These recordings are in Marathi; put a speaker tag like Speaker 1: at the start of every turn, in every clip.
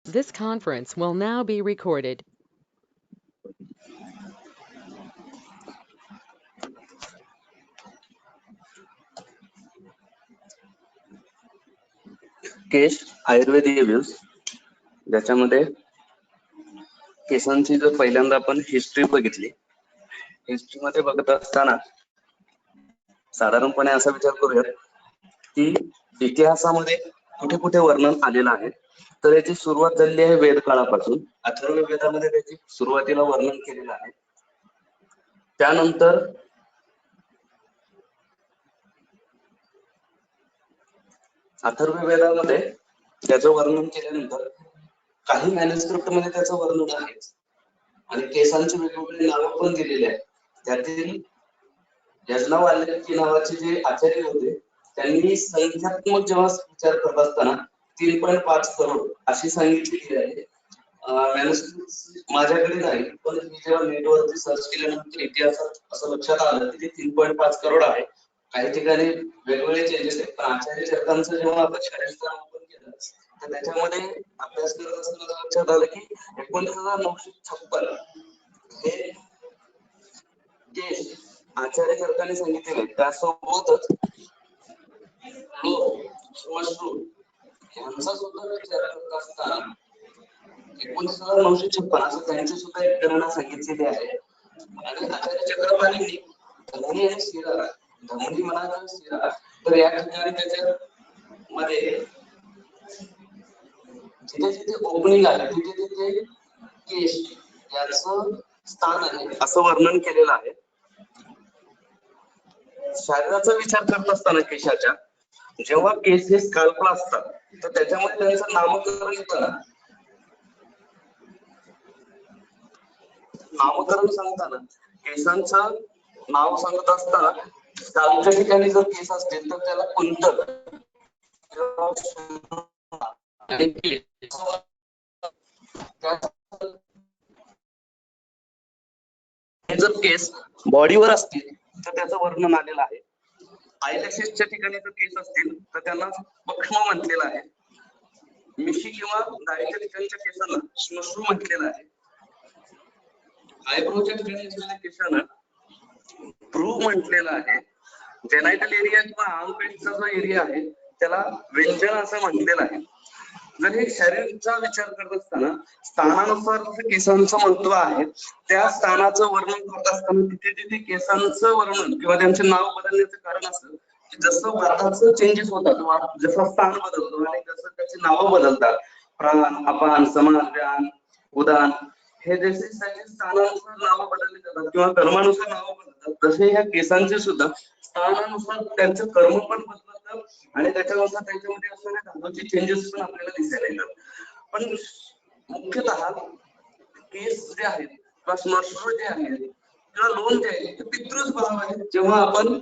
Speaker 1: This conference will now be recorded.
Speaker 2: Case Ayurveda reviews ज्याच्यामध्ये केसांची जर पहिल्यांदा आपण हिस्ट्री बघितली, हिस्ट्रीमध्ये बघत असताना साधारणपणे असा विचार करूयात की इतिहासामध्ये कुठे कुठे वर्णन आलेलं आहे. तर याची सुरुवात झालेली आहे वेद काळापासून. अथर्व वेदामध्ये त्याची सुरुवातीला वर्णन केलेलं आहे. त्यानंतर अथर्व वेदामध्ये त्याचं वर्णन केल्यानंतर काही मॅन्युस्क्रिप्ट मध्ये त्याचं वर्णन आहे आणि केसांचे वेगवेगळे नावं पण दिलेले आहेत. त्यातील यज्ञव वाल्मिकी नावाचे जे आचार्य होते त्यांनी संख्यात्मक जेव्हा विचार करत असताना 3.5 करोड अशी सांगितलेली आहे. मॅन्युस्क्रिप्ट माझ्याकडे नाही, पण मी जेव्हा नेटवरती सर्च केल्यानंतर इतिहासात असं लक्षात आलं की ते 3.5 करोड आहे. काही ठिकाणी वेगवेगळे चेंजेस आहेत, पण आचार्य चरकांचं जेव्हा आपण शास्त्र ओपन केलं तर त्याच्यामध्ये अभ्यास करत असताना लक्षात आलं की 19,956 हे केस आचार्य चरकाने सांगितलेले. त्यासोबतच यांचा सुद्धा विचार करत असताना 19,956 असं त्यांची सुद्धा एक गणना सांगितलेली आहे. आणि आचार्य चक्रपाणींनी धमनी आणि शिरा, धमनी म्हणा शिरा, तर या ठिकाणी त्याच्या मध्ये जिथे जिथे ओपनिंग आहे तिथे तिथे केस याचं स्थान आहे असं वर्णन केलेलं आहे. शरीराचा विचार करत असताना केशाच्या जेव्हा केस हे स्कॅल्पला असतात तर त्याच्यामध्ये त्यांचं नामकरण येतं ना, नामकरण सांगताना केसांचं नाव सांगत असताना स्कॅल्पच्या ठिकाणी जर केस असतील तर त्याला कुंतल, जर केस बॉडीवर असतील तर त्याचं वर्णन आलेलं आहे. आयलॅशेसच्या ठिकाणी जर केस असतील तर त्यांना पक्ष्म म्हटलेलं आहे. मिशी किंवा दाढीच्या ठिकाणच्या केसांना श्मश्रू म्हटलेलं आहे. आयब्रोच्या ठिकाणी असलेल्या केसांना भ्रू म्हटलेलं आहे. जेनायटल एरिया किंवा आर्मपेटचा जो एरिया आहे त्याला व्यंजन असं म्हटलेलं आहे. जर हे शरीराचा विचार करत असताना स्थानानुसार जसं केसांचं महत्व आहे त्या स्थानाचं वर्णन करत असताना तिथे तिथे केसांचं वर्णन किंवा त्यांचे नाव बदलण्याचं कारण असं की जसं वाताचं चेंजेस होतात, जसं स्थान बदलतो आणि जसं त्याची नावं बदलतात, प्राण, अपान, समान, व्यान, उदान, हे जसे त्याचे स्थानानुसार नावं बदलली जातात किंवा कर्मानुसार नावं बदलतात, तसे ह्या केसांचे सुद्धा स्थानानुसार त्यांचं कर्म पण बदलतं आणि त्याच्यानुसार त्यांच्यामध्ये असणाऱ्या धातूचे चेंजेस पण आपल्याला दिसायला येतात. पण मुख्यतः केस जे आहेत किंवा श्मश्रू जे आहेत किंवा लोण जे आहे ते पितृच भाव आहे. जेव्हा आपण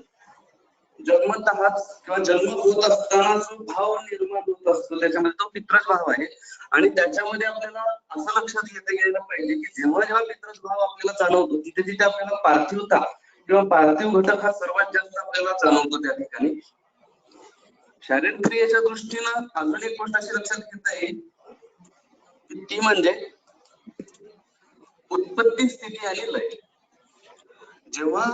Speaker 2: जन्मत आहात किंवा जन्म होत असताना जो भाव निर्माण होत असतो त्याच्यामध्ये तो पितृच भाव आहे. आणि त्याच्यामध्ये आपल्याला असं लक्षात घेता यायला पाहिजे की जेव्हा जेव्हा पितृच भाव आपल्याला जाणवतो तिथे तिथे आपल्याला पार्थिवता किंवा पार्थिव घटक हा सर्वात जास्त आपल्याला जाणवतो त्या ठिकाणी. शारीरिक क्रियेच्या दृष्टीनं अजून एक गोष्ट अशी लक्षात घेता येईल ती म्हणजे उत्पत्ती, स्थिती आणि लय. जेव्हा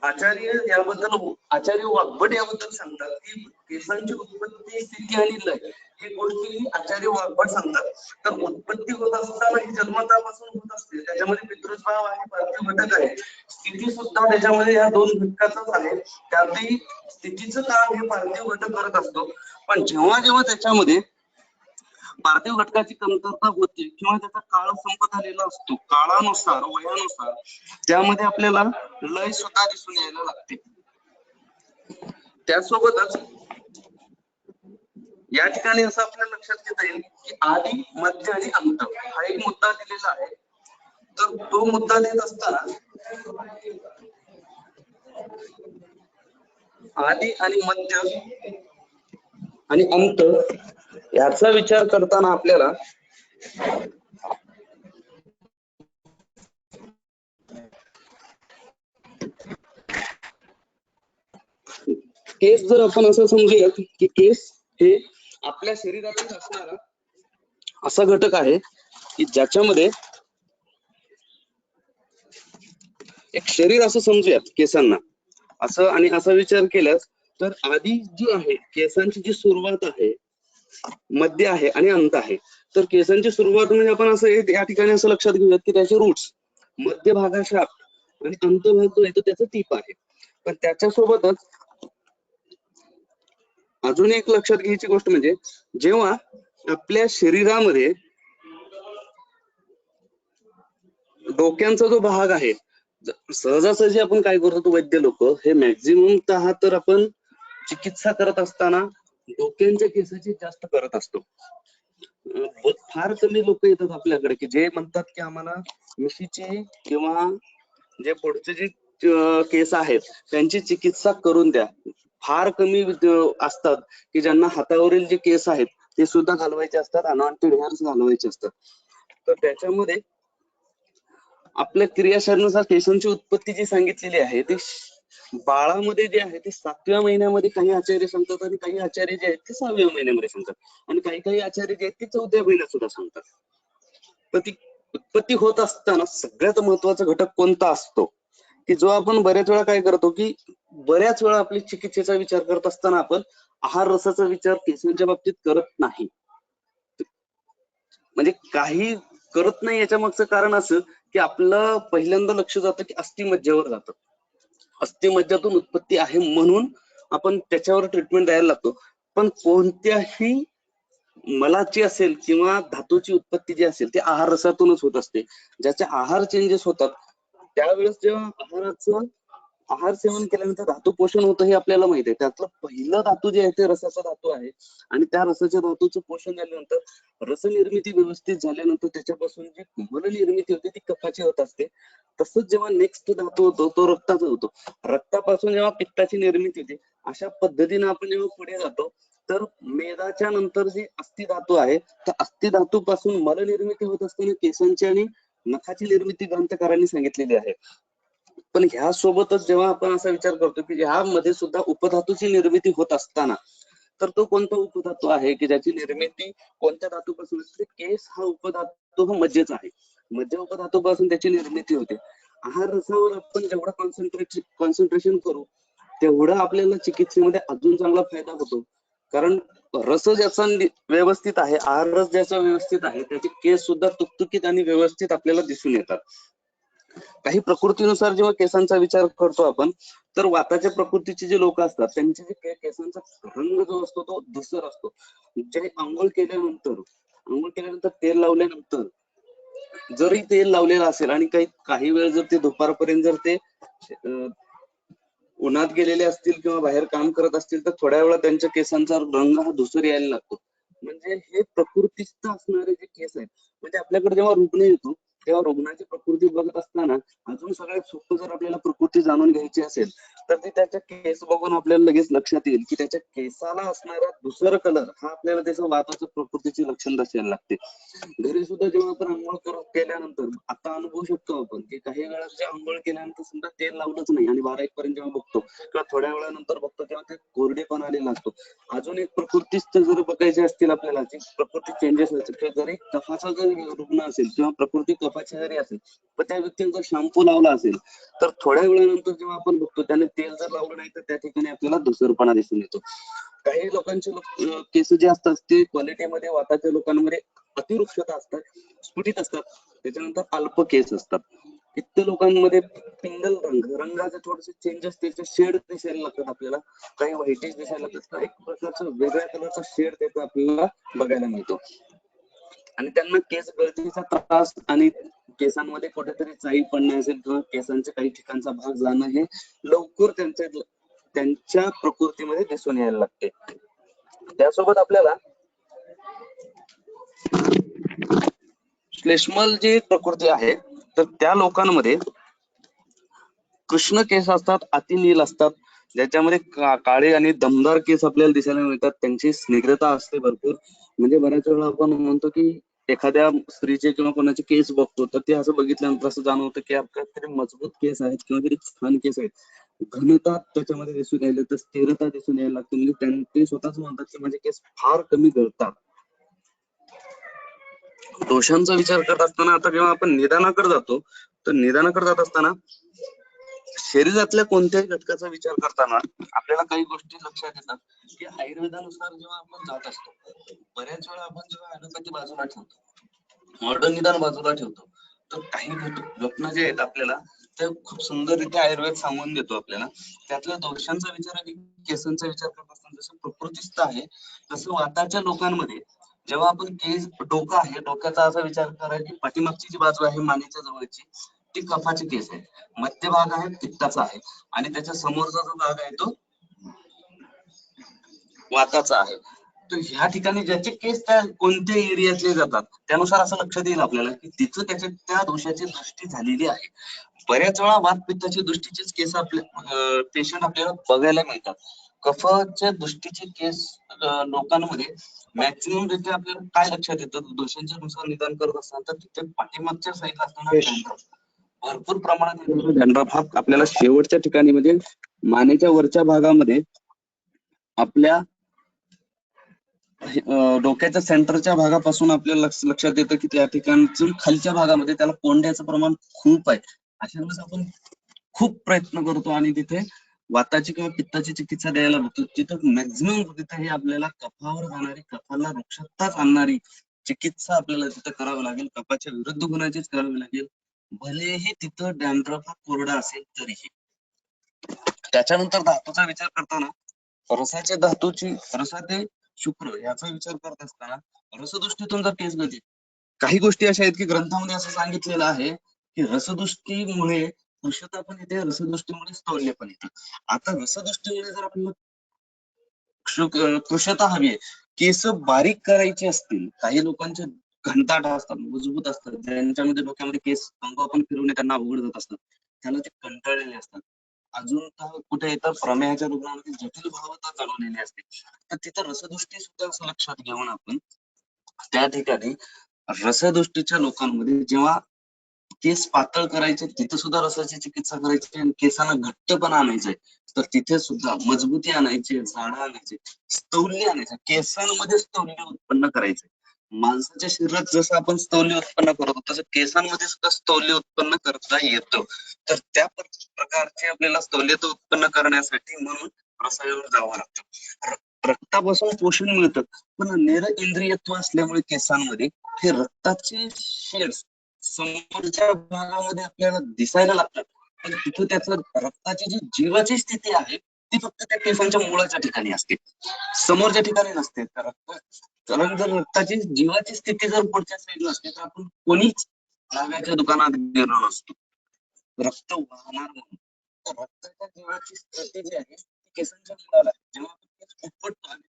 Speaker 2: आचार्य वाग्भट याबद्दल सांगतात की केसांची उत्पत्ती, स्थिती आणि लय ही गोष्टी आचार्य वाग्भट सांगतात. तर उत्पत्ती होत असताना ही जन्मतापासून होत असते, त्याच्यामध्ये पितृभाव आहे, पार्थिव घटक आहे. स्थिती सुद्धा त्याच्यामध्ये या दोन घटकाचाच आहे. त्यातही स्थितीचं काम हे पार्थिव घटक करत असतो. पण जेव्हा जेव्हा त्याच्यामध्ये पार्थिव घटकाची कमतरता होते किंवा त्याचा काळ संपत आलेला असतो, काळानुसार, वयानुसार त्यामध्ये आपल्याला लय सुद्धा दिसून यायला लागते. त्यासोबतच या ठिकाणी असं आपल्याला लक्षात घेता येईल की आदि, मध्य आणि अंत हा एक मुद्दा दिलेला आहे. तर तो मुद्दा देत असताना आदि आणि मध्य आणि अंत याचा विचार करताना आपल्याला केस जर आपण असं समजूयात की केस हे आपल्या शरीरात असणारा असा घटक आहे की ज्याच्यामध्ये एक शरीर असं समजूयात केसांना असं, आणि असा विचार केल्यास तर आधी जी आहे केसांची जी सुरुवात आहे, मध्य आहे आणि अंत आहे. तर केसांची सुरुवात म्हणजे आपण असं या ठिकाणी असं लक्षात घेऊयात की त्याचे रूट्स, मध्य भाग शाफ्ट आणि अंत भाग जो आहे तो त्याचं टीप आहे. पण त्याच्यासोबतच अजून एक लक्षात घ्यायची गोष्ट म्हणजे जेव्हा आपल्या शरीरामध्ये डोक्यांचा जो भाग आहे, सहजासहजी आपण काय करतो वैद्य लोक हे मॅक्झिमम तर आपण चिकित्सा करत असताना डोक्यांच्या केसाची जास्त करत असतो. फार कमी लोक येतात आपल्याकडे की जे म्हणतात की आम्हाला मिशीचे किंवा जे पुढचे जे केस आहेत त्यांची चिकित्सा करून द्या. फार कमी असतात की ज्यांना हातावरील जे केस आहेत ते सुद्धा घालवायचे असतात, अनवॉन्टेड हेअर्स घालवायचे असतात. तर त्याच्यामध्ये आपल्या क्रियाशरीनुसार केसांची उत्पत्ती जी सांगितलेली आहे ती बाळामध्ये जे आहे ते 7व्या महिन्यामध्ये काही आचार्य सांगतात आणि काही आचार्य जे आहेत ते 6व्या महिन्यामध्ये सांगतात आणि काही आचार्य जे आहेत ते 4थ्या महिन्यात सुद्धा सांगतात. तर ती उत्पत्ती होत असताना सगळ्यात महत्वाचा घटक कोणता असतो की जो आपण बऱ्याच वेळा काय करतो की बऱ्याच वेळा आपली चिकित्सेचा विचार करत असताना आपण आहार रसाचा विचार केसांच्या बाबतीत करत नाही. म्हणजे काही करत नाही याच्या मागचं कारण असं की आपलं पहिल्यांदा लक्ष जातं की अस्थिमज्जेवर जातं. अस्थिमज्जातून उत्पत्ती आहे म्हणून आपण त्याच्यावर ट्रीटमेंट द्यायला लागतो. पण कोणत्याही मलाची असेल किंवा धातूची उत्पत्ती जी असेल ती आहार रसातूनच होत असते. ज्याचे आहार चेंजेस होतात त्यावेळेस जेव्हा आहार सेवन केल्यानंतर धातू पोषण होतं हे आपल्याला माहिती आहे. त्यातलं पहिलं धातू जे आहे ते रसाचा धातू आहे आणि त्या रसाच्या धातूचं पोषण झाल्यानंतर रसनिर्मिती व्यवस्थित झाल्यानंतर त्याच्यापासून जी मल निर्मिती होते ती कफाची होत असते. तसंच जेव्हा नेक्स्ट धातू होतो तो रक्ताचा होतो. रक्तापासून जेव्हा पित्ताची निर्मिती होते अशा पद्धतीने आपण जेव्हा पुढे जातो तर मेदाच्या नंतर जी अस्थि धातू आहे त्या अस्थि धातू पासून मल निर्मिती होत असताना केसांची आणि नखाची निर्मिती ग्रंथकारांनी सांगितलेली आहे. पण ह्या सोबतच जेव्हा आपण असा विचार करतो की ह्यामध्ये सुद्धा उपधातूची निर्मिती होत असताना तर तो कोणता उपधातू आहे की ज्याची निर्मिती कोणत्या धातूपासून असते? केस हा उपधातू हा मज्जेचा आहे. मज्जा उपधातूपासून त्याची निर्मिती होते. आहार रसावर आपण जेवढा कॉन्सन्ट्रेशन करू तेवढा आपल्याला चिकित्सेमध्ये अजून चांगला फायदा होतो. कारण रस ज्याचा व्यवस्थित आहे, आहार रस ज्याचा व्यवस्थित आहे त्याचे केस सुद्धा तुकतुकीत आणि व्यवस्थित आपल्याला दिसून येतात. काही प्रकृतीनुसार जेव्हा केसांचा विचार करतो आपण तर वाताच्या प्रकृतीचे जे लोक असतात त्यांचे जे केसांचा रंग जो असतो तो धूसर असतो. जे आंघोळ केल्यानंतर तेल लावल्यानंतर जरी तेल लावलेलं असेल आणि काही वेळ जर ते दुपारपर्यंत जर ते उन्हात गेलेले असतील किंवा बाहेर काम करत असतील तर थोड्या वेळा त्यांच्या केसांचा रंग हा धूसर यायला लागतो. म्हणजे हे प्रकृतीस्थ असणारे जे केस आहेत. म्हणजे आपल्याकडे जेव्हा रुग्ण येतो तेव्हा रुग्णाची प्रकृती बघत असताना अजून सगळ्यात सोपं जर आपल्याला प्रकृती जाणून घ्यायची असेल तर ते त्याच्या केस बघून आपल्याला लगेच लक्षात येईल की त्याच्या केसाला असणारा धूसर कलर हा आपल्याला त्याच्या वाताच्या प्रकृतीचे लक्षण दर्शायला लागते. घरी सुद्धा जेव्हा आपण आंघोळ केल्यानंतर आता अनुभवू शकतो आपण की काही वेळा जे आंघोळ केल्यानंतर सुद्धा तेल लावलंच नाही आणि 12-1 पर्यंत जेव्हा बघतो किंवा थोड्या वेळानंतर बघतो तेव्हा ते कोरडेपणा आलेला असतो. अजून एक प्रकृतीस्थ जर बघायचे असतील आपल्याला प्रकृती चेंजेस असतील जरी कफाचा जर रुग्ण असेल किंवा प्रकृती कफाची जरी असेल पण त्या व्यक्तीने जर शॅम्पू लावला असेल तर थोड्या वेळानंतर जेव्हा आपण बघतो त्याने तेल जर लावलं नाही तर त्या ठिकाणी आपल्याला धूसरपणा दिसून येतो. काही लोकांचे केस जे असतात ते क्वालिटीमध्ये वाताच्या लोकांमध्ये अतिवृक्षता असतात, स्फुटित असतात, त्याच्यानंतर अल्प केस असतात. पित्त लोकांमध्ये पिंगल रंगाचे थोडेसे चेंजेस त्याचे शेड दिसायला लागतात आपल्याला. काही व्हाईटिश दिसायला लागतात, एक प्रकारचा वेगळ्या कलरचा शेड त्याचा आपल्याला बघायला मिळतो. आणि त्यांना केस गळतीचा त्रास आणि केसांमध्ये कुठेतरी चाई पडणे असेल किंवा केसांच्या काही ठिकाणचा भाग जाणं हे लवकर त्यांच्या प्रकृतीमध्ये दिसून यायला लागते. त्यासोबत आपल्याला श्लेष्मल जी प्रकृती आहे तर त्या लोकांमध्ये कृष्ण केस असतात, अतिनील असतात, ज्याच्यामध्ये काळे आणि दमदार केस आपल्याला दिसायला मिळतात. त्यांची स्निग्धता असते भरपूर. म्हणजे बऱ्याच वेळा आपण म्हणतो की एखाद्या स्त्रीचे किंवा कोणाचे केस बघतो तर ते असं बघितल्यानंतर असं जाणवतं की आपल्याकडे मजबूत केस आहेत किंवा तरी छान केस आहेत. घनता त्याच्यामध्ये दिसून यायला, तर स्थिरता दिसून यायला लागते. म्हणजे ते स्वतःच म्हणतात की माझे केस फार कमी गळतात. दोषांचा विचार करत असताना आता जेव्हा आपण निदानाकडे जातो, तर निदानाकडे जात असताना शरीरातल्या कोणत्याही घटकाचा विचार करताना आपल्याला काही गोष्टी लक्षात येतात की आयुर्वेदानुसार जेव्हा आपण जात असतो, बऱ्याच वेळा आपण जेव्हा ऍलोपॅथी बाजूला ठेवतो, मॉडर्न निदान बाजूला ठेवतो, तर काही घटना जे आहेत आपल्याला ते खूप सुंदररित्या आयुर्वेद सांगून देतो आपल्याला. त्यातल्या दोषांचा विचार आणि केसांचा विचार करत असताना जसं प्रकृतीस्थ आहे, तसं वाताच्या लोकांमध्ये जेव्हा आपण केस, डोकं आहे, डोक्याचा असा विचार करा की पाठीमागची जी बाजू आहे मानेच्या जवळची, ती कफाची केस आहे, मध्य भाग आहे पित्ताचा आहे, आणि त्याच्या समोरचा जो भाग आहे तो वाताचा आहे. तर ह्या ठिकाणी ज्याचे केस त्या कोणत्या एरियातले जातात त्यानुसार असं लक्षात येईल आपल्याला की तिचं त्याच्या त्या दोषाची दृष्टी झालेली आहे. बऱ्याच वेळा वात पित्ताच्या दृष्टीचेच केस आपल्या पेशंट आपल्याला बघायला मिळतात. कफाच्या दृष्टीचे केस लोकांमध्ये मॅक्सिमम रित्या आपल्याला काय लक्षात येतं, दोषांच्या नुसार निदान करत असताना, तर तिथे पाठीमागच्या साईडला असताना डॅन्ड्रफ, भरपूर प्रमाणात डॅन्ड्रफ हा आपल्याला शेवटच्या ठिकाणी म्हणजे मानेच्या वरच्या भागामध्ये आपल्या डोक्याच्या सेंटरच्या भागापासून आपल्याला लक्षात येतं की त्या ठिकाणचं खालच्या भागामध्ये त्याला कोंड्याचं प्रमाण खूप आहे. अशा वेळेस आपण खूप प्रयत्न करतो आणि तिथे वाताची किंवा पित्ताची चिकित्सा द्यायला बघतो. तिथं मॅक्झिमम तिथे हे आपल्याला कफावर जाणारी, कफाला वृक्षताच आणणारी चिकित्सा आपल्याला तिथं करावी लागेल. कफाच्या विरुद्ध गुणाचीच करावी लागेल, भलेही तिथं डॅन्ड्रफ हा कोरडा असेल तरीही. त्याच्यानंतर धातूचा विचार करताना रसाच्या धातूची, रसाते शुक्र याचा विचार करत असताना रसदृष्टीतून जर केस गळते, काही गोष्टी अशा आहेत की ग्रंथामध्ये असं सांगितलेलं आहे की रसदृष्टीमुळे कृशता पण येते, रसदृष्टीमुळे स्थौल्य पण येतं. आता रसदृष्टीमुळे जर आपल्याला कृशता हवी आहे, केस बारीक करायचे असतील, काही लोकांचे घनदाट असतात, मजबूत असतात, ज्यांच्यामध्ये डोक्यामध्ये केस आपण फिरवणे त्यांना अवघड जात असतात, त्याला ते कंटाळलेले असतात. अजून कुठे येतं प्रमेहाच्या रुग्णामध्ये जटिल भावता जाणवलेली असते, तर तिथं रसदृष्टी सुद्धा असं लक्षात घेऊन आपण त्या ठिकाणी रसदृष्टीच्या लोकांमध्ये जेव्हा केस पातळ करायचे तिथे सुद्धा रसाची चिकित्सा करायची, आणि केसांना घट्टपणा आणायचा तर तिथे सुद्धा मजबूती आणायची, जाडं आणायचे, स्थौल्य आणायचं, केसांमध्ये स्थौल्य उत्पन्न करायचं. माणसाच्या शरीरात जसं आपण स्थौल्य उत्पन्न करतो तसं केसांमध्ये सुद्धा स्थौल्य उत्पन्न करता येतं. तर त्या प्रकारचे आपल्याला स्थौल्यता उत्पन्न करण्यासाठी म्हणून रसायनावर जावं लागतं. रक्तापासून पोषण मिळतं, पण नेर इंद्रियत्व असल्यामुळे केसांमध्ये हे रक्ताचे शेड्स समोरच्या भागामध्ये आपल्याला दिसायला लागतात, पण तिथं त्याचं रक्ताची जी जीवाची स्थिती आहे ती फक्त त्या केसांच्या मुळाच्या ठिकाणी असते, समोरच्या ठिकाणी नसते. तर कारण जर रक्ताची जीवाची स्थिती जर पुढच्या साईडला असते तर आपण कोणीच नाव्याच्या दुकानात गेलो नसतो रक्त वाहणार म्हणून. तर रक्ताच्या जीवाची स्थिती जी आहे ती केसांच्या मुळाला आहे. जेव्हा आपण केस उपटतो आणि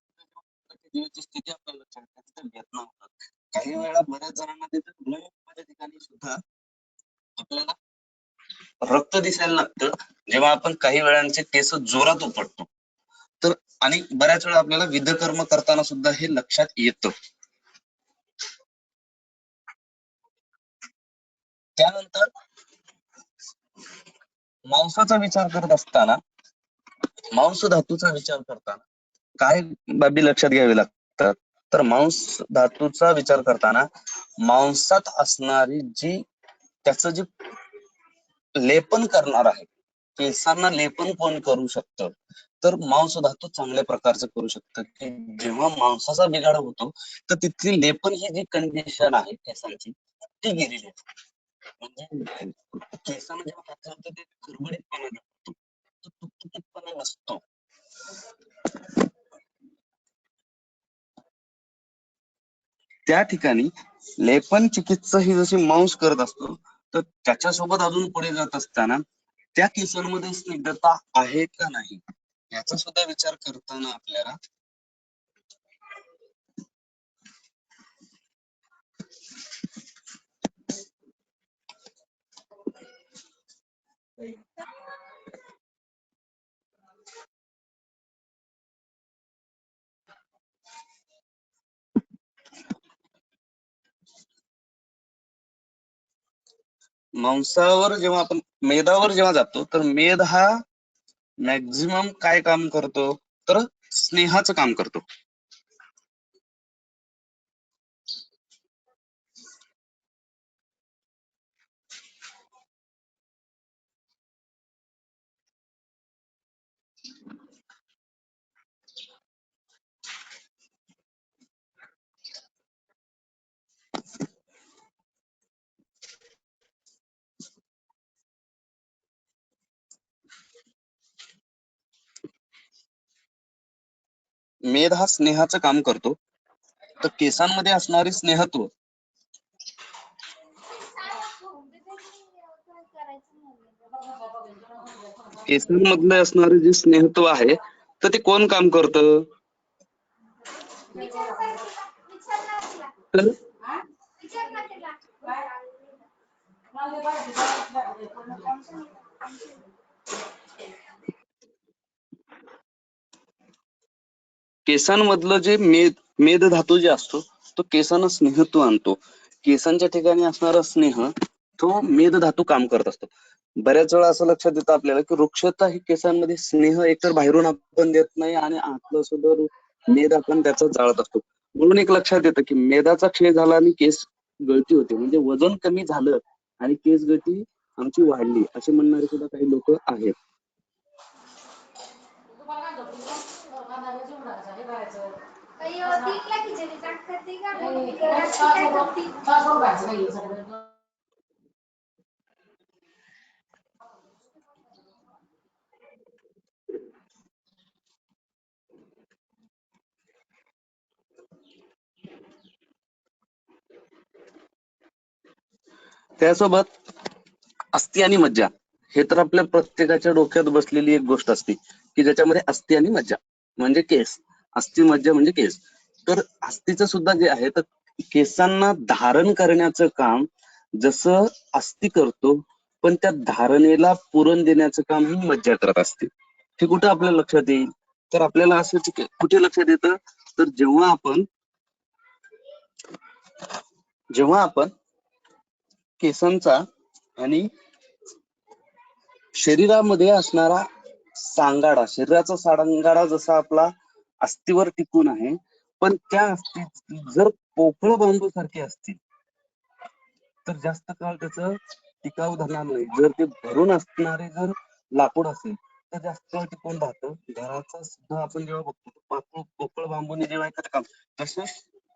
Speaker 2: जीवाची स्थिती आपल्याला लक्षात येते, वेदना होतात. काही वेळा बऱ्याच जणांना तिथे ठिकाणी सुद्धा आपल्याला रक्त दिसायला लागतं जेव्हा आपण काही वेळांचे केस जोरात उपटतो. तर आणि बऱ्याच वेळा आपल्याला विधकर्म करताना सुद्धा हे लक्षात येतं. त्यानंतर मांसाचा विचार करत असताना, मांस धातूचा विचार करताना काय बाबी लक्षात घ्यावी लागतात, तर मांस धातूचा विचार करताना मांसात असणारी जी त्याचं जे लेपन करणार आहे, केसांना लेपन कोण करू शकतं, तर मांस धातू चांगल्या प्रकारचं करू शकतं. की जेव्हा मांसाचा बिघाड होतो तर तिथली लेपन ही जी कंडिशन आहे केसांची ती गेलेली आहे. म्हणजे केसांना जेव्हा हात लावतो ते खरबडीतपणा लागतो, तो तुकतुकीतपणा नसतो. त्या ठिकाणी लेपन चिकित्सा ही जशी मांस करत असतो, तर त्याच्यासोबत अजून पुढे जात असताना त्या केसांमध्ये स्निग्धता आहे का नाही याचा सुद्धा विचार करताना आपल्याला मांसावर जेव्हा आपण मेदावर जेव्हा जातो तर मेद हा मॅक्झिमम काय काम करतो तर स्नेहाचं काम करतो. मेध हा स्नेहाचं काम करतो. तर केसांमध्ये असणारे स्नेहत्व केसांमधलं असणारे जे स्नेहत्व आहे तर ते कोण काम करतं तर केसांमधलं जे मेद धातू जे असतो तो केसांना स्नेहत्व आणतो. केसांच्या ठिकाणी असणारा स्नेह तो मेद धातू काम करत असतो. बऱ्याच वेळा असं लक्षात येतं आपल्याला की वृक्षता ही केसांमध्ये स्नेह एकतर बाहेरून आपण देत नाही आणि आतलं सुद्धा मेद आपण त्याचं जाळत असतो. म्हणून एक लक्षात येतं की मेदाचा क्षय झाला आणि केस गळती होते, म्हणजे वजन कमी झालं आणि केस गळती आमची वाढली असे म्हणणारे सुद्धा काही लोक आहेत. त्यासोबत अस्थि आणि मज्जा हे तर आपल्या प्रत्येकाच्या डोक्यात बसलेली एक गोष्ट असते की ज्याच्यामध्ये अस्थि आणि मज्जा म्हणजे केस, अस्थि मज्जा म्हणजे केस. तर अस्थिचं सुद्धा जे आहे तर केसांना धारण करण्याचं काम जसं अस्थि करतो, पण त्या धारणेला पुरण देण्याचं काम ही मज्जा करत असते. हे कुठं आपल्या लक्षात येईल तर आपल्याला असं कुठे लक्षात येतं तर जेव्हा आपण केसांचा आणि शरीरामध्ये असणारा सांगाडा, शरीराचा सांगाडा जसा आपला अस्थिवर टिकून आहे, पण त्या अस्थी जर पोकळ बांबू सारखे असतील तर जास्त काळ त्याचं टिकाऊ धरणार नाही. जर ते भरून असणारे जर लाकूड असेल तर जास्त काळ टिकून राहतं. घराचा सुद्धा आपण जेव्हा बघतो पोकळ बांबूने जेव्हा एखादं काम, तसंच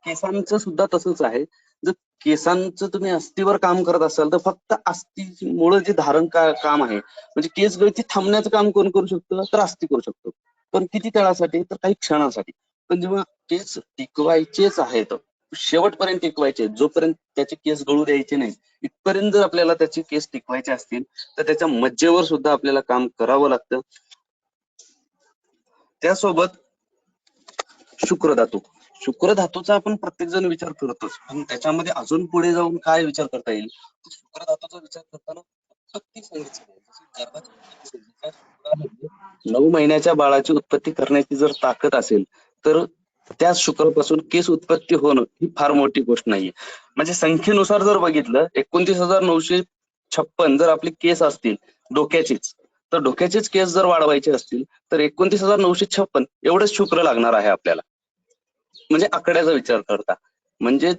Speaker 2: केसांचं सुद्धा तसंच आहे. जर केसांचं तुम्ही अस्थिवर काम करत असाल तर फक्त अस्थिमुळे जे धारण काम आहे, म्हणजे केस गळती थांबण्याचं काम कोण करू शकतो तर अस्थि करू शकतो. पण किती काळासाठी तर काही क्षणासाठी. पण जेव्हा केस टिकवायचेच आहेत, शेवटपर्यंत टिकवायचे, जोपर्यंत त्याचे केस गळू द्यायचे नाही इथपर्यंत जर आपल्याला त्याचे केस टिकवायचे असतील तर त्याच्या मज्जेवर सुद्धा आपल्याला काम करावं लागतं. त्यासोबत शुक्र धातूचा आपण प्रत्येक जण विचार करतोच, पण त्याच्यामध्ये अजून पुढे जाऊन काय विचार करता येईल. शुक्र धातूचा विचार करताना उत्पत्ती सांगितली. 9 महिन्याच्या बाळाची उत्पत्ती करण्याची जर ताकद असेल तर त्या शुक्रापासून केस उत्पत्ती होणं ही फार मोठी गोष्ट नाहीये. म्हणजे संख्येनुसार जर बघितलं 29,956 जर आपले केस असतील डोक्याचेच, तर डोक्याचेच केस जर वाढवायचे असतील तर 29,956 एवढेच शुक्र लागणार आहे आपल्याला. म्हणजे आकड्याचा विचार करता, म्हणजे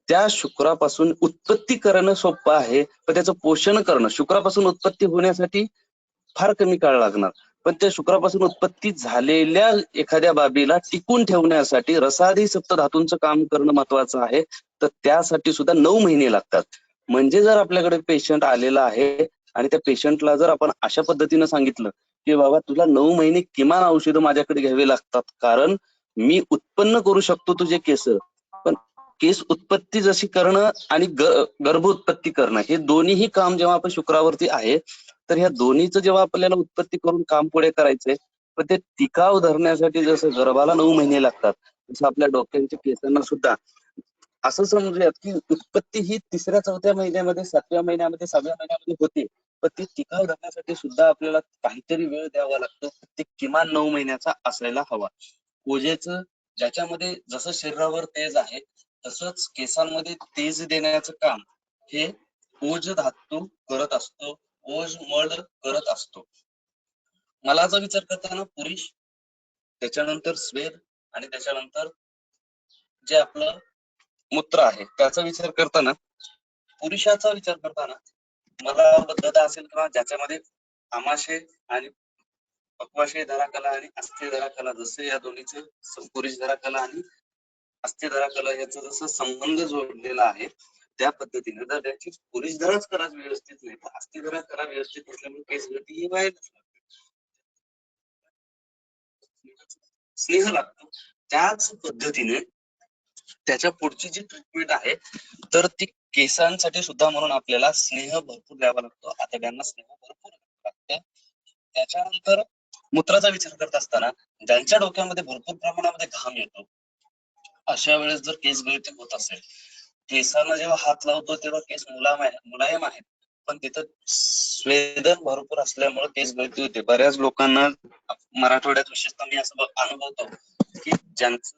Speaker 2: त्या शुक्रापासून उत्पत्ती करणं सोपं आहे, पण त्याचं पोषण करणं, शुक्रापासून उत्पत्ती होण्यासाठी फार कमी काळ लागणार, पण त्या शुक्रापासून उत्पत्ती झालेल्या एखाद्या बाबीला टिकून ठेवण्यासाठी रसादी सप्त धातूंचं काम करणं महत्वाचं आहे. तर त्यासाठी सुद्धा 9 महिने लागतात. म्हणजे जर आपल्याकडे पेशंट आलेला आहे आणि त्या पेशंटला जर आपण अशा पद्धतीनं सांगितलं की बाबा तुला 9 महिने किमान औषधं माझ्याकडे घ्यावी लागतात, कारण मी उत्पन्न करू शकतो तुझे केस, पण केस उत्पत्ती जशी करणं आणि गर्भ उत्पत्ती करणं हे दोन्हीही काम जेव्हा आपण शुक्रावरती आहे, तर ह्या दोन्हीचं जेव्हा आपल्याला उत्पत्ती करून काम पुढे करायचंय, पण ते टिकाव धरण्यासाठी जसं गर्भाला 9 महिने लागतात तसं आपल्या डोक्यांच्या केसांना सुद्धा असं समजूयात की उत्पत्ती ही 3ऱ्या-4थ्या महिन्यामध्ये, 7व्या महिन्यामध्ये, 6व्या महिन्यामध्ये होते, पण ती टिकाव धरण्यासाठी सुद्धा आपल्याला काहीतरी वेळ द्यावा लागतो. ते किमान 9 महिन्याचा असायला हवा. ओझेचं ज्याच्यामध्ये जसं शरीरावर तेज आहे तसंच केसांमध्ये तेज देण्याचं काम हे ओज धातू करत असतो, ओज मळ करत असतो. मलाचा विचार करताना पुरुष, त्याच्यानंतर स्वेद आणि त्याच्यानंतर जे आपलं मूत्र आहे त्याचा विचार करताना, पुरुषाचा विचार करताना मला बद्धता असेल किंवा ज्याच्यामध्ये आमाशय आणि पक्वाशय धरा कला आणि अस्थि धरा कला, जसे या दोन्हीचे पुरुष धरा कला आणि अस्थि धरा कला याचा जसा संबंध जोडलेला आहे त्या पद्धतीने जर त्याची पुरुष धराच कला व्यवस्थित नाही तर अस्थि धरा कला व्यवस्थित नसल्यामुळे केस गळती ही व्हायलाच लागते. स्नेह लागतो. त्याच पद्धतीने त्याच्या पुढची जी ट्रीटमेंट आहे तर ती केसांसाठी सुद्धा म्हणून आपल्याला स्नेह भरपूर द्यावा लागतो, आतड्यांना स्नेह भरपूर लागतं. त्याच्यानंतर मूत्राचा विचार करत असताना ज्यांच्या डोक्यामध्ये भरपूर प्रमाणामध्ये घाम येतो अशा वेळेस जर केस गळती होत असेल, केसांना जेव्हा हात लावतो तेव्हा केस मुलायम आहेत पण तिथं स्वेदन भरपूर असल्यामुळे केस गळती होते. बऱ्याच लोकांना मराठवाड्यात विशेषतः मी असं अनुभवतो की ज्यांचं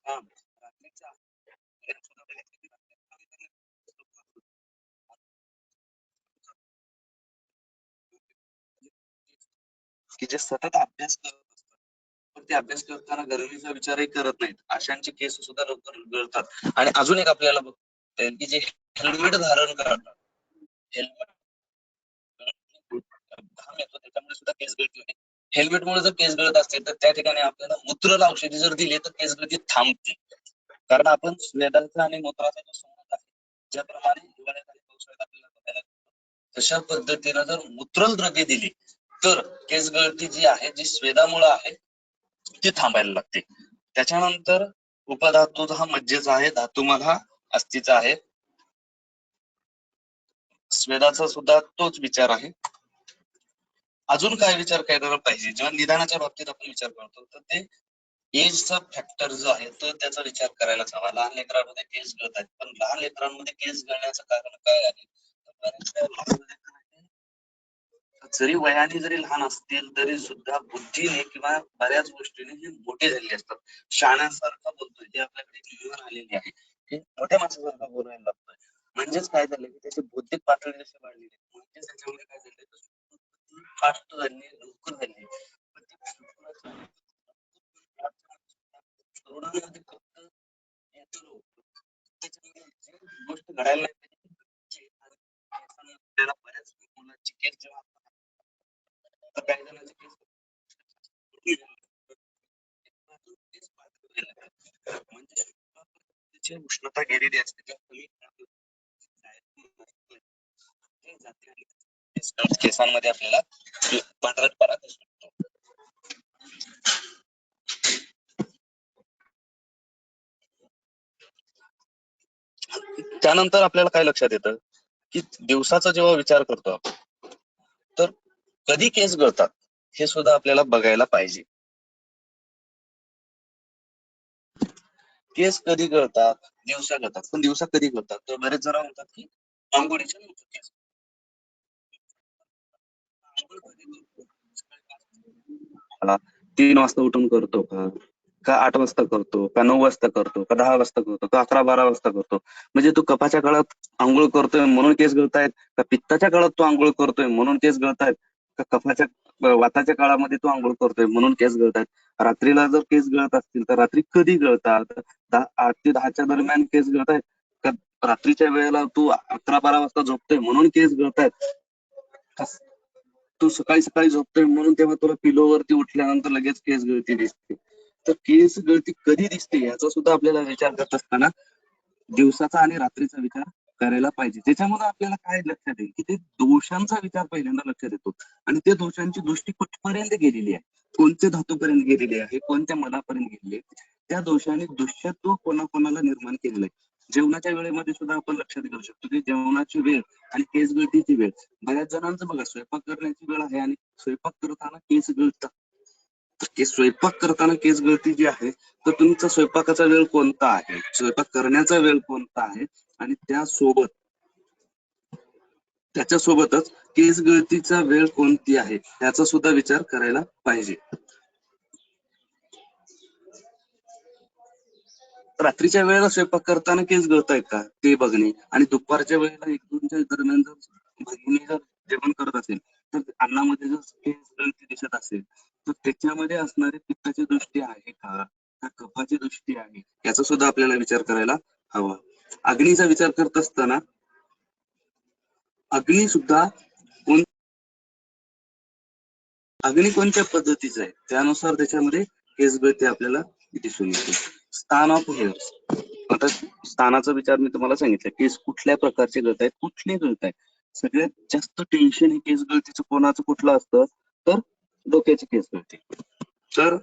Speaker 2: काम रात्रीच्या की जे सतत अभ्यास करत असतात पण ते अभ्यास करताना गरजेचा विचारही करत नाहीत, अशांचे केस सुद्धा लवकर गळतात. आणि अजून एक आपल्याला बघतो की जे हेल्मेट धारण करतात, हेल्मेट घाम येतो त्याच्यामुळे सुद्धा केस गळती होते. हेल्मेटमुळे जर केस गळत असतील तर त्या ठिकाणी आपल्याला मूत्राला औषधी जर दिली तर केस गळती थांबते. कारण आपण स्वेदाचा आणि मूत्राचा जो संबंध आहे ज्याप्रमाणे हिवाळ्यात आणि पावसाळ्यात आपल्याला बघायला तशा पद्धतीने जर मूत्रल द्रव्य दिली तर केस गळती जी आहे जी स्वेदामुळे आहे ती थांबायला लागते. त्याच्यानंतर उपधातू हा मज्जेचा आहे, धातुमल हा अस्थिचा आहे. स्वेदाचा सुद्धा तोच विचार आहे. अजून काय विचार करायला पाहिजे जेव्हा निदानाच्या बाबतीत आपण विचार करतो तर ते एजचा फॅक्टर जो आहे तो त्याचा विचार करायलाच हवा. लहान लेकरांमध्ये केस गळत आहेत पण लहान लेकरांमध्ये केस गळण्याचं कारण काय आहे, जरी वयाने जरी लहान असतील तरी सुद्धा बुद्धीने किंवा बऱ्याच गोष्टीने हे मोठे झालेले असतात. शाण्यासारखं बोलतोय जे आपल्याकडे जीवन आलेली आहे हे मोठ्या माणसासारखं बोलायला लागतोय. म्हणजेच काय झालं की त्याची बौद्धिक पातळी जशी वाढलेली आहे म्हणजे त्याच्यामध्ये काय झालं फास्ट झाली, लवकर झाली. तरुणांमध्ये फक्त गोष्ट घडायला लागते. आपल्याला बऱ्याच मुलांची केस जेव्हा तर काही जणांची केस म्हणजे त्याची उष्णता गेलेली असते केसांमध्ये आपल्याला पांढरटपणा दिसतो. त्यानंतर आपल्याला काय लक्षात येतं की दिवसाचा जेव्हा विचार करतो आपण तर कधी केस गळतात हे सुद्धा आपल्याला बघायला पाहिजे. केस कधी गळतात, दिवसा गळतात. पण दिवसा कधी गळतात तर बरेच जण म्हणतात की आंघोळीच्या नंतर केस. 3 वाजता उठून करतो का 8 वाजता करतो का 9 वाजता करतो का 10 वाजता करतो का 11-12 वाजता करतो, म्हणजे तू कफाच्या काळात आंघोळ करतोय म्हणून केस गळतायत का पित्ताच्या काळात तू आंघोळ करतोय म्हणून केस गळतायत का कफाच्या वाताच्या काळामध्ये तू आंघोळ करतोय म्हणून केस गळतायत. रात्रीला जर केस गळत असतील तर रात्री कधी गळतात, 8 ते 10च्या दरम्यान केस गळतायत का रात्रीच्या वेळेला तू 11-12 वाजता झोपतोय म्हणून केस गळतायत, तू सकाळी सकाळी झोपतोय म्हणून तेव्हा तुला पिलोवरती उठल्यानंतर लगेच केस गळती दिसते. तर केस गळती कधी दिसते याचा सुद्धा आपल्याला विचार करत असताना दिवसाचा आणि रात्रीचा विचार करायला पाहिजे. त्याच्यामुळे आपल्याला काय लक्षात येईल की ते दोषांचा विचार पहिल्यांदा लक्षात येतो आणि ते दोषांची दृष्टी कुठपर्यंत गेलेली आहे, कोणत्या धातूपर्यंत गेलेली आहे, कोणत्या मनापर्यंत गेलेली आहे, त्या दोषाने दुष्यत्व कोणाकोणाला निर्माण केलेलं आहे. जेवणाच्या वेळेमध्ये सुद्धा आपण लक्षात घेऊ शकतो की जेवणाची वेळ आणि केस गळतीची वेळ, बऱ्याच जणांचं बघा स्वयंपाक करण्याची वेळ आहे आणि स्वयंपाक करताना केस गळतात. तर स्वयंपाक करताना केस गळती जी आहे तर तुमचा स्वयंपाकाचा वेळ कोणता आहे, स्वयंपाक करण्याचा वेळ कोणता आहे आणि त्याच्यासोबतच केस गळतीचा वेळ कोणती आहे याचा सुद्धा विचार करायला पाहिजे. रात्रीच्या वेळेला स्वयंपाक करताना केस गळतायत का ते बघणे आणि दुपारच्या वेळेला 1-2च्या दरम्यान जर भगिनी जर जेवण करत असेल तर अन्नामध्ये जर केस गळती दिसत असेल तर त्याच्यामध्ये असणारी पित्ताची दृष्टी आहे का कफाची दृष्टी आहे याचा सुद्धा आपल्याला विचार करायला हवा. अग्नीचा विचार करत असताना अग्नी सुद्धा अग्नी कोणत्या पद्धतीचा आहे त्यानुसार त्याच्यामध्ये केस गळती आपल्याला दिसून येते. स्थान ऑफ हेअर्स, आता स्थानाचा विचार मी तुम्हाला सांगितलं केस कुठल्या प्रकारचे गळत आहेत कुठले गळत आहेत. सगळ्यात जास्त टेन्शन हे केस गळतीचं कोणाचं कुठलं असतं तर डोक्याची केस गळती. तर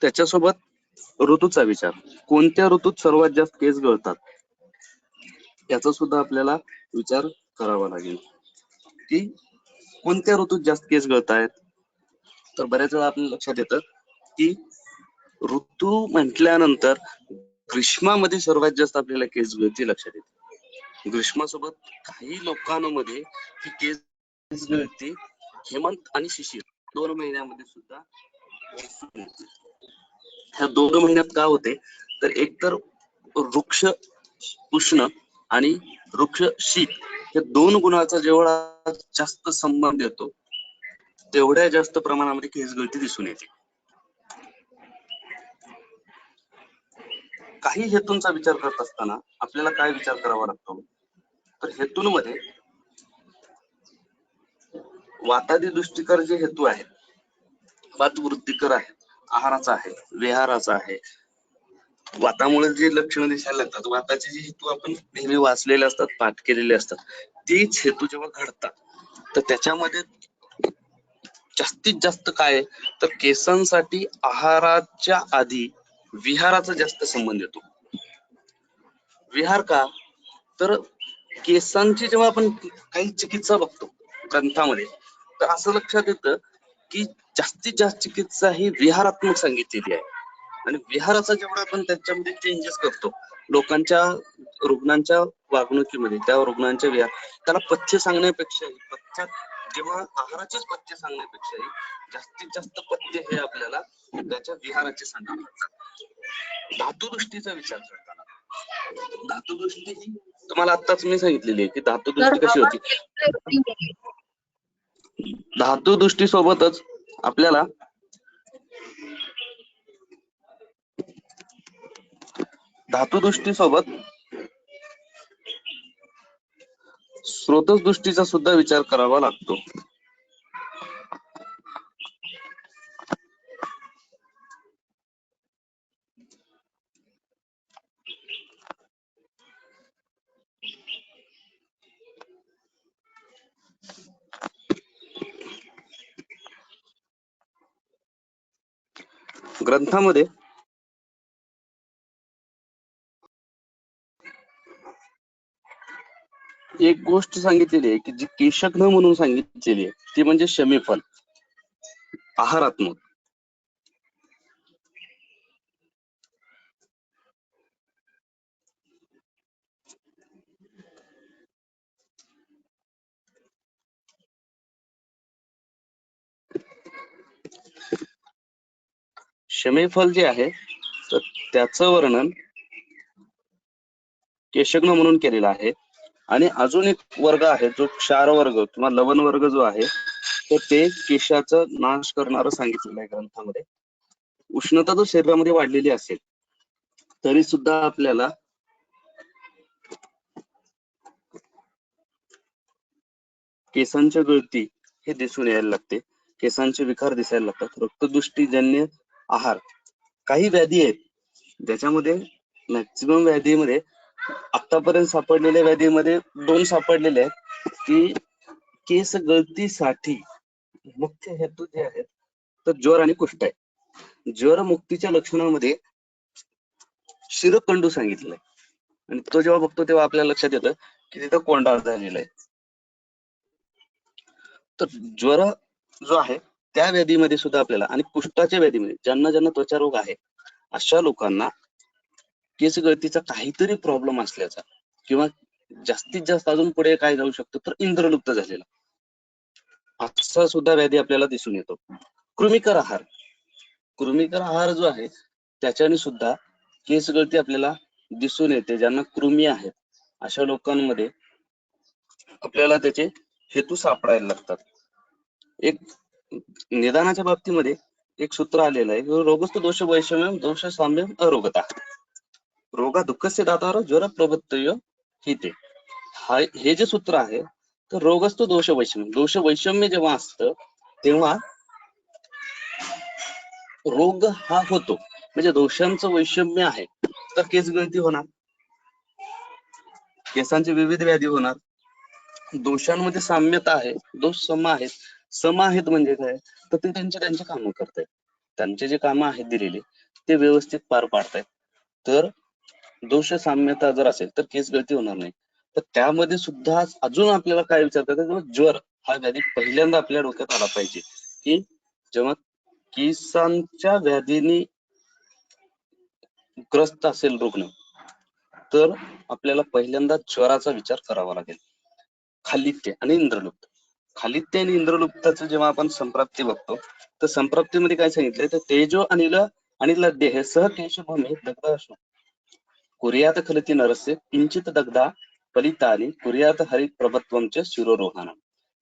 Speaker 2: त्याच्यासोबत ऋतूचा विचार, कोणत्या ऋतूत सर्वात जास्त केस गळतात याचा सुद्धा आपल्याला विचार करावा लागेल की कोणत्या ऋतूत जास्त केस गळत आहेत. तर बऱ्याच वेळा आपल्या लक्षात येतं की ऋतू म्हटल्यानंतर ग्रीष्मामध्ये सर्वात जास्त आपल्याला केस गळती लक्षात येते. ग्रीष्मासोबत काही लोकांमध्ये ही केस गळती हेमंत आणि शिशिर 2 महिन्यामध्ये सुद्धा दिसून येते. ह्या 2 महिन्यात का होते तर एकतर वृक्ष उष्ण आणि वृक्ष शीत या 2 गुणाचा जेवढा जास्त संबंध येतो तेवढ्या जास्त प्रमाणामध्ये केस गळती दिसून येते. काही हेतूंचा विचार करत असताना आपल्याला काय विचार करावा लागतो तर हेतूंमध्ये वातादी दृष्टीकर जे हेतू आहेत, वातवृत्तीकर आहेत, आहाराचा आहे, विहाराचा आहे. वातामुळे जे लक्षणं दिसायला लागतात, वाताचे जे हेतू आपण नेहमी वाचलेले असतात, पाठ केलेले असतात, तेच हेतू जेव्हा घडतात तर त्याच्यामध्ये जास्तीत जास्त काय तर केसांसाठी आहाराच्या आधी विहाराचा जास्त संबंध येतो. विहार का तर केसांची जेव्हा आपण काही चिकित्सा बघतो ग्रंथामध्ये तर असं लक्षात येतं की जास्तीत जास्त चिकित्सा ही विहारात्मक सांगितलेली आहे. आणि विहाराचा जेवढा आपण त्याच्यामध्ये चेंजेस करतो लोकांच्या रुग्णांच्या वागणुकीमध्ये त्या रुग्णांच्या विहार त्याला पथ्य सांगण्यापेक्षाही पथ्यात जेव्हा आहाराचेच पथ्य सांगण्यापेक्षाही जास्तीत जास्त पथ्य हे आपल्याला त्याच्या विहाराचे सांगावे लागतात. धातुदृष्टीचा विचार करताना धातुदृष्टी ही तुम्हाला आत्ताच मी सांगितलेली आहे की धातुदृष्टी कशी होती. धातुदृष्टी सोबतच आपल्याला धातुदृष्टी सोबत स्रोतस दृष्टीचा सुद्धा विचार करावा लागतो. ग्रंथामध्ये एक गोष्ट सांगितलेली आहे की जी केशग्न म्हणून सांगितलेली आहे ती म्हणजे शमीफल आहारात्मक. शमीफल जे आहे तर त्याचं वर्णन केशग्न म्हणून केलेलं आहे. आणि अजून एक वर्ग आहे जो क्षार वर्ग किंवा लवण वर्ग जो आहे तर ते केशाचा नाश करणारं सांगितलेलं आहे ग्रंथामध्ये. उष्णता जर शरीरामध्ये वाढलेली असेल तरी सुद्धा आपल्याला केसांच्या गळती हे दिसून यायला लागते, केसांचे विकार दिसायला लागतात. रक्तदृष्टीजन्य आहार काही व्याधी आहेत ज्याच्यामध्ये मॅक्सिमम व्याधीमध्ये आतापर्यंत सापडलेल्या व्याधीमध्ये 2 सापडलेले आहेत की केस गळतीसाठी मुख्य हेतू जे आहेत तर ज्वर आणि कुष्ठ आहे. ज्वर मुक्तीच्या लक्षणामध्ये शिरकंडू सांगितलंय आणि तो जेव्हा बघतो तेव्हा आपल्याला लक्षात येतं की तिथं कोंडा झालेला आहे. तर ज्वर जो आहे त्या व्याधीमध्ये सुद्धा आपल्याला आणि कुष्ठाच्या व्याधीमध्ये ज्यांना ज्यांना त्वचा रोग आहे
Speaker 3: अशा लोकांना केस गळतीचा काहीतरी प्रॉब्लेम असल्याचा किंवा जास्तीत जास्त अजून पुढे काय जाऊ शकतो तर इंद्रलुप्त झालेला असा सुद्धा व्याधी आपल्याला दिसून येतो. कृमिकर आहार, कृमिकर आहार जो आहे त्याच्याने सुद्धा केस गळती आपल्याला दिसून येते. ज्यांना कृमी आहेत अशा लोकांमध्ये आपल्याला त्याचे हेतू सापडायला लागतात. एक निदानाच्या बाबतीमध्ये एक सूत्र आलेलं आहे, रोगस्तु दोष वैषम्यम दोष साम्यम अरोगता, रोगा दुःखस्य दातार ज्वर प्रवृत्तयो हिते. हे जे सूत्र आहे तर रोगस्तु दोष वैषम्य, दोष वैषम्य जेव्हा असतं तेव्हा रोग हा होतो. म्हणजे दोषांचं वैषम्य आहे तर केस गळती होणार, केसांचे विविध व्याधी होणार. दोषांमध्ये साम्यता आहे, दोष सम आहेत. सम आहेत म्हणजे काय तर ते त्यांचे कामं करतायत, त्यांचे जे कामं आहेत दिलेले ते व्यवस्थित पार पाडतायत. तर दोष साम्यता जर असेल तर केस गळती होणार नाही. तर त्यामध्ये सुद्धा अजून आपल्याला काय विचारतात, ज्वर हा व्याधी पहिल्यांदा आपल्या डोक्यात आला पाहिजे की जेव्हा केसांच्या व्याधीने ग्रस्त असेल रुग्ण तर आपल्याला पहिल्यांदा ज्वराचा विचार करावा लागेल. खालित्य आणि इंद्रलुप्त, खालित्य आणि इंद्रलुप्ताचं जेव्हा आपण संप्राप्ती बघतो तर संप्राप्तीमध्ये काय सांगितलंय तर तेजो अनिल अनिल देह सह केशभूमी दग्ध असो कुर्यात खलिती नरस्य किंचित दग्धा फलितानि कुर्यात हरित प्रभत्वंच शिरोरोहणम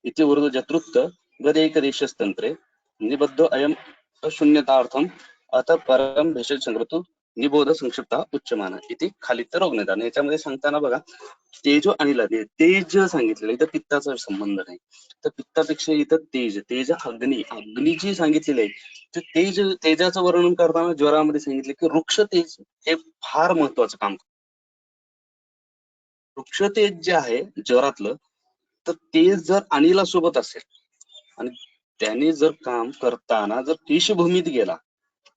Speaker 3: इति उर्दू जत्रुक्त गदेकदेशस्तंत्रे निबद्धो अयम अशून्यतार्थम अत परम भेषज संग्रतु निबोध संक्षिप्ता उच्चमान इति खालित्य रोग निदान. याच्यामध्ये सांगताना बघा तेजो अनिल देह, तेज सांगितलेलं, इथं पित्ताचा संबंध नाही. तर पित्तापेक्षा इथं तेज, तेज अग्नी, अग्नीची सांगितलेली आहे. तर तेज, तेजाचं वर्णन करताना ज्वरामध्ये सांगितले की वृक्ष तेज हे फार महत्वाचं काम. वृक्ष तेज जे आहे ज्वरातलं तर तेज जर अनिला सोबत असेल आणि त्याने जर काम करताना जर केशभूमीत गेला,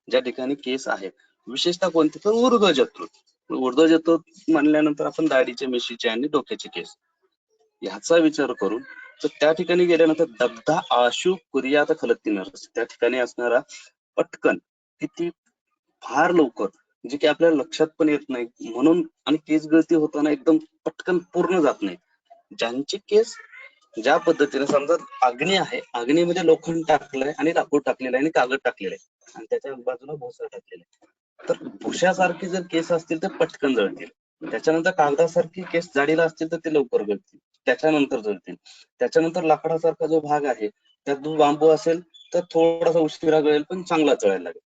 Speaker 3: ज्या ठिकाणी केस आहेत विशेषतः कोणते तर ऊर्ध्वजत्रुत, ऊर्ध्वजत्रुत म्हणल्यानंतर आपण दाढीचे, मिशीचे आणि डोक्याचे केस ह्याचा विचार करून तर त्या ठिकाणी गेल्यानंतर दग्धा आशु कुर्यात खलती नरस, त्या ठिकाणी असणारा पटकन किती फार लवकर जे की आपल्याला लक्षात पण येत नाही म्हणून, आणि केस गळती होताना एकदम पटकन पूर्ण जात नाही. ज्यांचे केस ज्या पद्धतीने समजा अग्नी आहे, अग्नीमध्ये लोखंड टाकलंय आणि लाकूड टाकलेलं आहे आणि कागद टाकलेलं आहे आणि त्याच्या बाजूला भुसा टाकलेला आहे, तर भुशासारखे जर केस असतील तर पटकन जळतील. त्याच्यानंतर कागदासारखी केस जाडीला असतील तर ते लवकर गळतील, त्याच्यानंतर जळतील. त्याच्यानंतर लाकडासारखा जो भाग आहे त्यात बांबू असेल तर थोडासा उशिरा गळेल पण चांगला जळायला लागेल.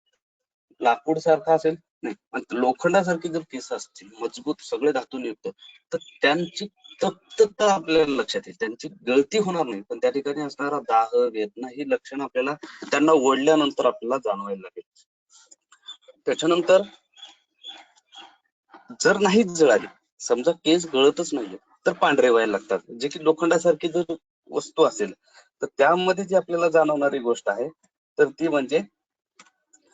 Speaker 3: लाकूड सारखा असेल नाही, लोखंडासारखे जर केस असतील मजबूत सगळे धातून युक्त तर त्यांची तप्तता आपल्याला लक्षात येईल, त्यांची गळती होणार नाही पण त्या ठिकाणी असणारा दाह वेदना ही लक्षण आपल्याला त्यांना ओढल्यानंतर आपल्याला जाणवायला लागेल. त्याच्यानंतर जर नाहीच जळाली, समजा केस गळतच नाहीये तर पांढरे व्हायला लागतात, जे की लोखंडासारखी जर वस्तू असेल तर त्यामध्ये जी आपल्याला जाणवणारी गोष्ट आहे तर ती म्हणजे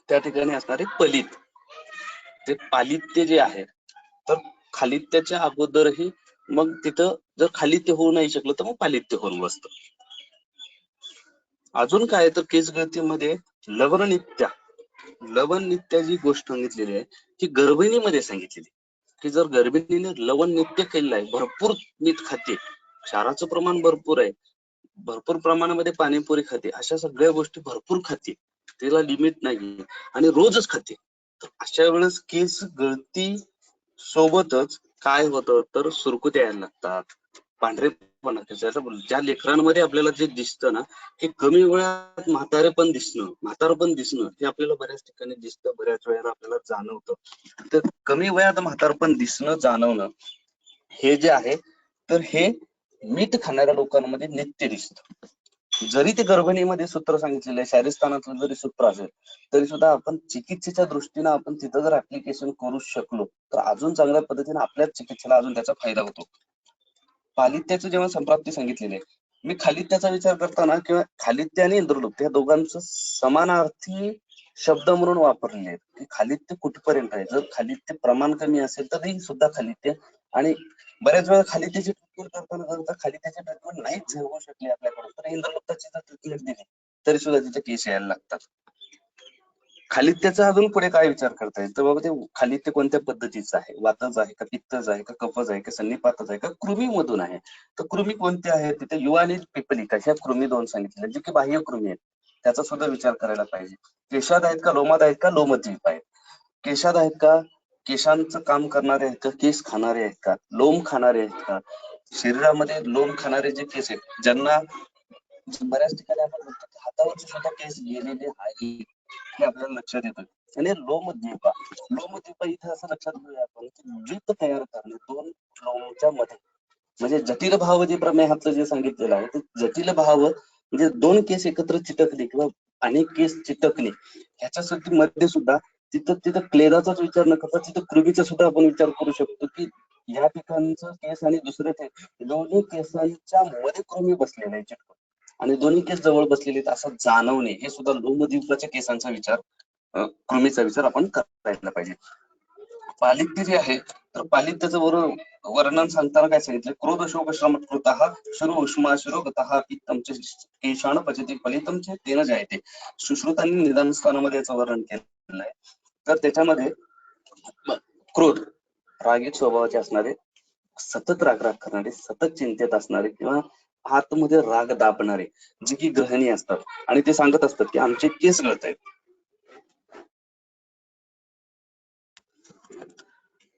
Speaker 3: त्या ठिकाणी असणारे पलित, ते पालित्य जे आहे तर खालित्याच्या अगोदरही मग तिथं जर खालित्य होऊ नाही शकलं तर मग पालित्य होऊन बसतं. अजून काय तर केस गळतीमध्ये लवणनित्या, लवणनित्या जी गोष्ट सांगितलेली आहे ती गर्भिणीमध्ये सांगितलेली की जर गर्भिणीने लवण नित्य केलेलं आहे, भरपूर मीठ खाते, क्षाराचं प्रमाण भरपूर आहे, भरपूर प्रमाणामध्ये पाणीपुरी खाते, अशा सगळ्या गोष्टी भरपूर खाते, तिला लिमिट नाही आणि रोजच खाते, तर अशा वेळेस केस गळती सोबतच काय होतं तर सुरकुत्या यायला लागतात, पांढरेपणा. ज्या लेकरांमध्ये आपल्याला जे दिसतं ना हे कमी वेळात म्हातारेपण दिसणं हे आपल्याला बऱ्याच ठिकाणी दिसतं, बऱ्याच वेळेला आपल्याला जाणवतं. तर कमी वयात म्हातारपण दिसणं जाणवणं हे जे आहे तर हे मीठ खाणाऱ्या लोकांमध्ये नित्य दिसतं. जरी ते गर्भिणीमध्ये सूत्र सांगितलेलं आहे, शारीरस्थानातलं जरी सूत्र असेल तरी सुद्धा आपण चिकित्सेच्या दृष्टीनं आपण तिथं जर ऍप्लिकेशन करू शकलो तर अजून चांगल्या पद्धतीने आपल्याच चिकित्सेला अजून त्याचा फायदा होतो. पालित्याचं जेव्हा संप्राप्ती सांगितलेली आहे, मी खालित्याचा विचार करताना किंवा खालित्य आणि इंद्रलुप्त या दोघांचं समानार्थी शब्द म्हणून वापरलेले आहेत की खालित्य कुठपर्यंत आहे. जर खालित्य प्रमाण कमी असेल तरी सुद्धा खालित्य, आणि बऱ्याच वेळा खालित्याची ट्रीटमेंट करताना जर खालित्याची ट्रीटमेंट नाहीच होऊ शकली आपल्याकडून तर इंद्रलुप्ताची जर ट्रीटमेंट दिली तरी सुद्धा तिथे केस यायला लागतात. खालित्याचा अजून पुढे काय विचार करता येईल तर बाबा ते खालित्य कोणत्या पद्धतीचं आहे, वातच आहे का, पित्तच आहे का, कफच आहे का, सन्निपातच आहे का, कृमी मधून आहे. तर कृमी कोणते आहेत तिथे युवा आणि पिपलिका ह्या कृमी दोन सांगितले जे की बाह्य कृमी आहेत, त्याचा सुद्धा विचार करायला पाहिजे. केशात आहेत का, लोमात आहेत का, लोमद्वीप आहेत. केशात आहेत का, केशांचं काम करणारे आहेत का, केस खाणारे आहेत का, लोम खाणारे आहेत का. शरीरामध्ये लोम खाणारे जे केस आहेत ज्यांना बऱ्याच ठिकाणी आपण बघतो की हातावरचे सुद्धा केस गेलेले आहे हे आपल्याला लक्षात येतं. आणि लोमद्वीपा इथे असं लक्षात घेऊया आपण की द्वीप तयार करणे दोन लोमच्या मध्ये, म्हणजे जटिल भाव जे प्रमेयातलं जे सांगितलेलं आहे ते जटिल भाव म्हणजे दोन केस एकत्र चिटकणे किंवा अनेक केस चिटकणे ह्याच्यासाठी मध्ये सुद्धा तिथं तिथं क्लेदाचाच विचार न करता तिथं कृमीचा सुद्धा आपण विचार करू शकतो की या ठिकाणचं केस आणि दुसरे ते दोन्ही केसांच्या मध्ये कृमी बसलेले आहे चिटकून आणि दोन्ही केस जवळ बसलेले आहेत असं जाणवणे हे सुद्धा लोमद्वीपाच्या केसांचा विचार कृमीचा विचार आपण करायला पाहिजे. पालित्य जे आहे तर पालित्याचं वर्णन सांगताना काय सांगितलं, क्रोध शोक श्रमकृत शुरू उष्मा शुरोगतः पित्तमचे केशाण पचती फलितमचे तेन जायते. सुश्रुतांनी निदान स्थानामध्ये याचं वर्णन केलेलं आहे. तर त्याच्यामध्ये क्रोध रागीट स्वभावाचे असणारे, सतत रागराग करणारे, सतत चिंतेत असणारे किंवा आतमध्ये राग दाबणारे जे की ग्रहणी असतात आणि ते सांगत असतात की आमचे केस गळत आहेत,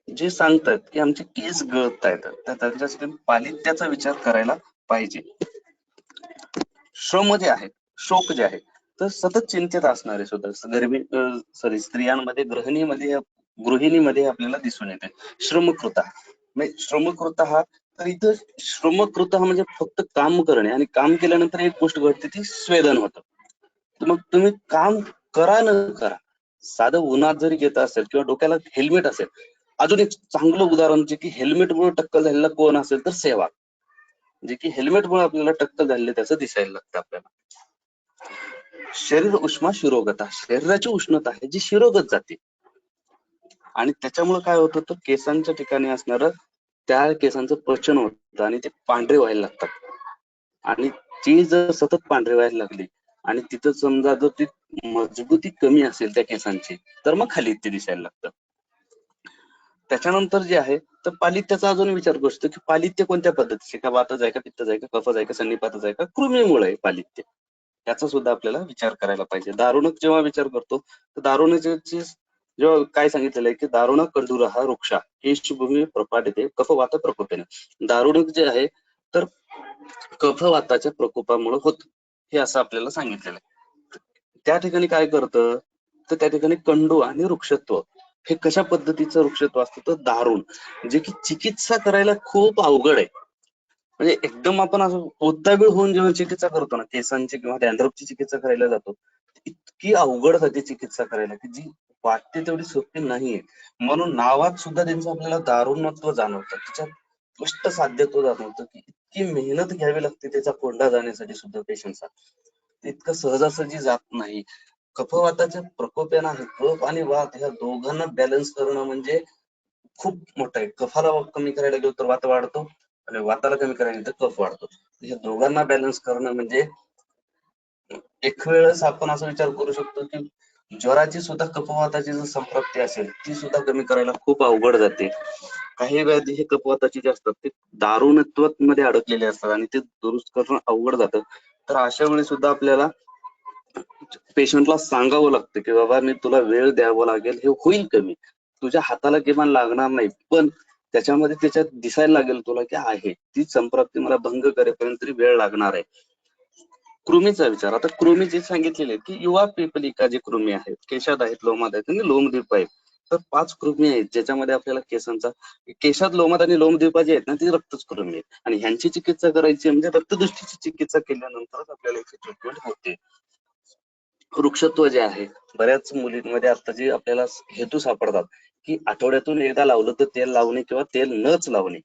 Speaker 3: जे सांगतात की आमचे केस गळत आहेत तर त्यांच्यासाठी पालित्याचा विचार करायला पाहिजे. श्रम जे आहे, शोक जे आहे तर सतत चिंतेत असणारे सुद्धा स्त्रियांमध्ये गृहिणीमध्ये आपल्याला दिसून येते. श्रमकृता म्हणजे श्रमकृता हा, तर इथं श्रमकृता म्हणजे फक्त काम करणे आणि काम केल्यानंतर एक गोष्ट घडते ती स्वेदन होतं. तर मग तुम्ही काम करा न करा, साधं उन्हात जरी घेत असेल किंवा डोक्याला हेल्मेट असेल, अजून एक चांगलं उदाहरण जे की हेल्मेटमुळे टक्कल झालेला कोण असेल तर सेवा, जे की हेल्मेटमुळे आपल्याला टक्कल झालेलं त्याचं दिसायला लागतं आपल्याला. शरीर उष्मा शिरोगता, शरीराची उष्णता आहे जी शिरोगत जाते आणि त्याच्यामुळे काय होतं तर केसांच्या ठिकाणी असणार त्या केसांचं पचन होतं आणि ते पांढरे व्हायला लागतात आणि ती जर सतत पांढरे व्हायला लागली आणि तिथं समजा जर ती मजबूती कमी असेल त्या केसांची तर मग खाली ते दिसायला लागतं. त्याच्यानंतर जे आहे तर पालित्याचा अजून विचार करू शकतो की पालित्य कोणत्या पद्धतीचे, का वातच आहे का, पित्तच आहे का, कफच आहे का, सन्निपातच आहे का, कृमीमुळे आहे पालित्य, याचा सुद्धा आपल्याला विचार करायला पाहिजे. दारुणक जेव्हा विचार करतो तर दारुणाची जेव्हा काय सांगितलेलं आहे की दारुण कंडूर हा वृक्षा केशभूमी प्रपाटिते कफवात प्रकोपेने. दारुणक जे आहे तर कफवाताच्या प्रकोपामुळे होत हे असं आपल्याला सांगितलेलं आहे. त्या ठिकाणी काय करतं तर त्या ठिकाणी कंडू आणि वृक्षत्व हे कशा पद्धतीचं वृक्षत्व असतं तर दारुण, जे की चिकित्सा करायला खूप अवघड आहे. म्हणजे एकदम आपण असं पोताबीळ होऊन जेव्हा चिकित्सा करतो ना केसांची किंवा डॅन्ड्रफची चिकित्सा करायला जातो, इतकी अवघड जाते चिकित्सा करायला की जी वाटते तेवढी सोपी नाहीये. म्हणून नावात सुद्धा त्यांचं आपल्याला दारुणत्व जाणवतं, त्याच्यात कष्ट साध्यत्व जाणवतं की इतकी मेहनत घ्यावी लागते त्याचा कोंडा जाण्यासाठी सुद्धा पेशंटचा, इतकं सहजासहजी जात नाही. कफवाताच्या प्रकोपाने आहे, कफ आणि वात ह्या दोघांना बॅलन्स करणं म्हणजे खूप मोठं आहे. कफाला कमी करायला गेलो तर वात वाढतो आणि वाताला कमी करायला गेलो तर कफ वाढतो. हे दोघांना बॅलन्स करणं म्हणजे एक वेळेस आपण असा विचार करू शकतो की ज्वराची सुद्धा कफवाताची जर संपत्ती असेल ती सुद्धा कमी करायला खूप अवघड जाते. काही व्याधी हे कफवाताची जे असतात ते दारुणत्व मध्ये अडकलेले असतात आणि ते दुरुस्त करणं अवघड जातं. तर अशा वेळी सुद्धा आपल्याला पेशंटला सांगावं लागतं की बाबा मी तुला वेळ द्यावं लागेल, हे होईल कमी, तुझ्या हाताला किमान लागणार नाही पण त्याच्यामध्ये त्याच्यात दिसायला लागेल तुला की आहे ती संप्राप्ती मला भंग करेपर्यंत तरी वेळ लागणार आहे. कृमीचा विचार, आता कृमी जे सांगितलेले की युवा पिपलिका जे कृमी आहेत, केशात आहेत, लोमात आहेत आणि लोमद्वीप आहेत. तर 5 कृमी आहेत ज्याच्यामध्ये आपल्याला केसांचा, केशात, लोमात आणि लोमद्वीपा जे आहेत ना ते रक्तच कृमी आहेत आणि ह्यांची चिकित्सा करायची म्हणजे रक्तदृष्टीची चिकित्सा केल्यानंतरच आपल्याला याची ट्रीटमेंट होते. वृक्षत्व जे आहे, बऱ्याच मुलींमध्ये आता जे आपल्याला हेतू सापडतात की आठवड्यातून एकदा लावलं तर तेल लावणे किंवा तेल नच लावणे,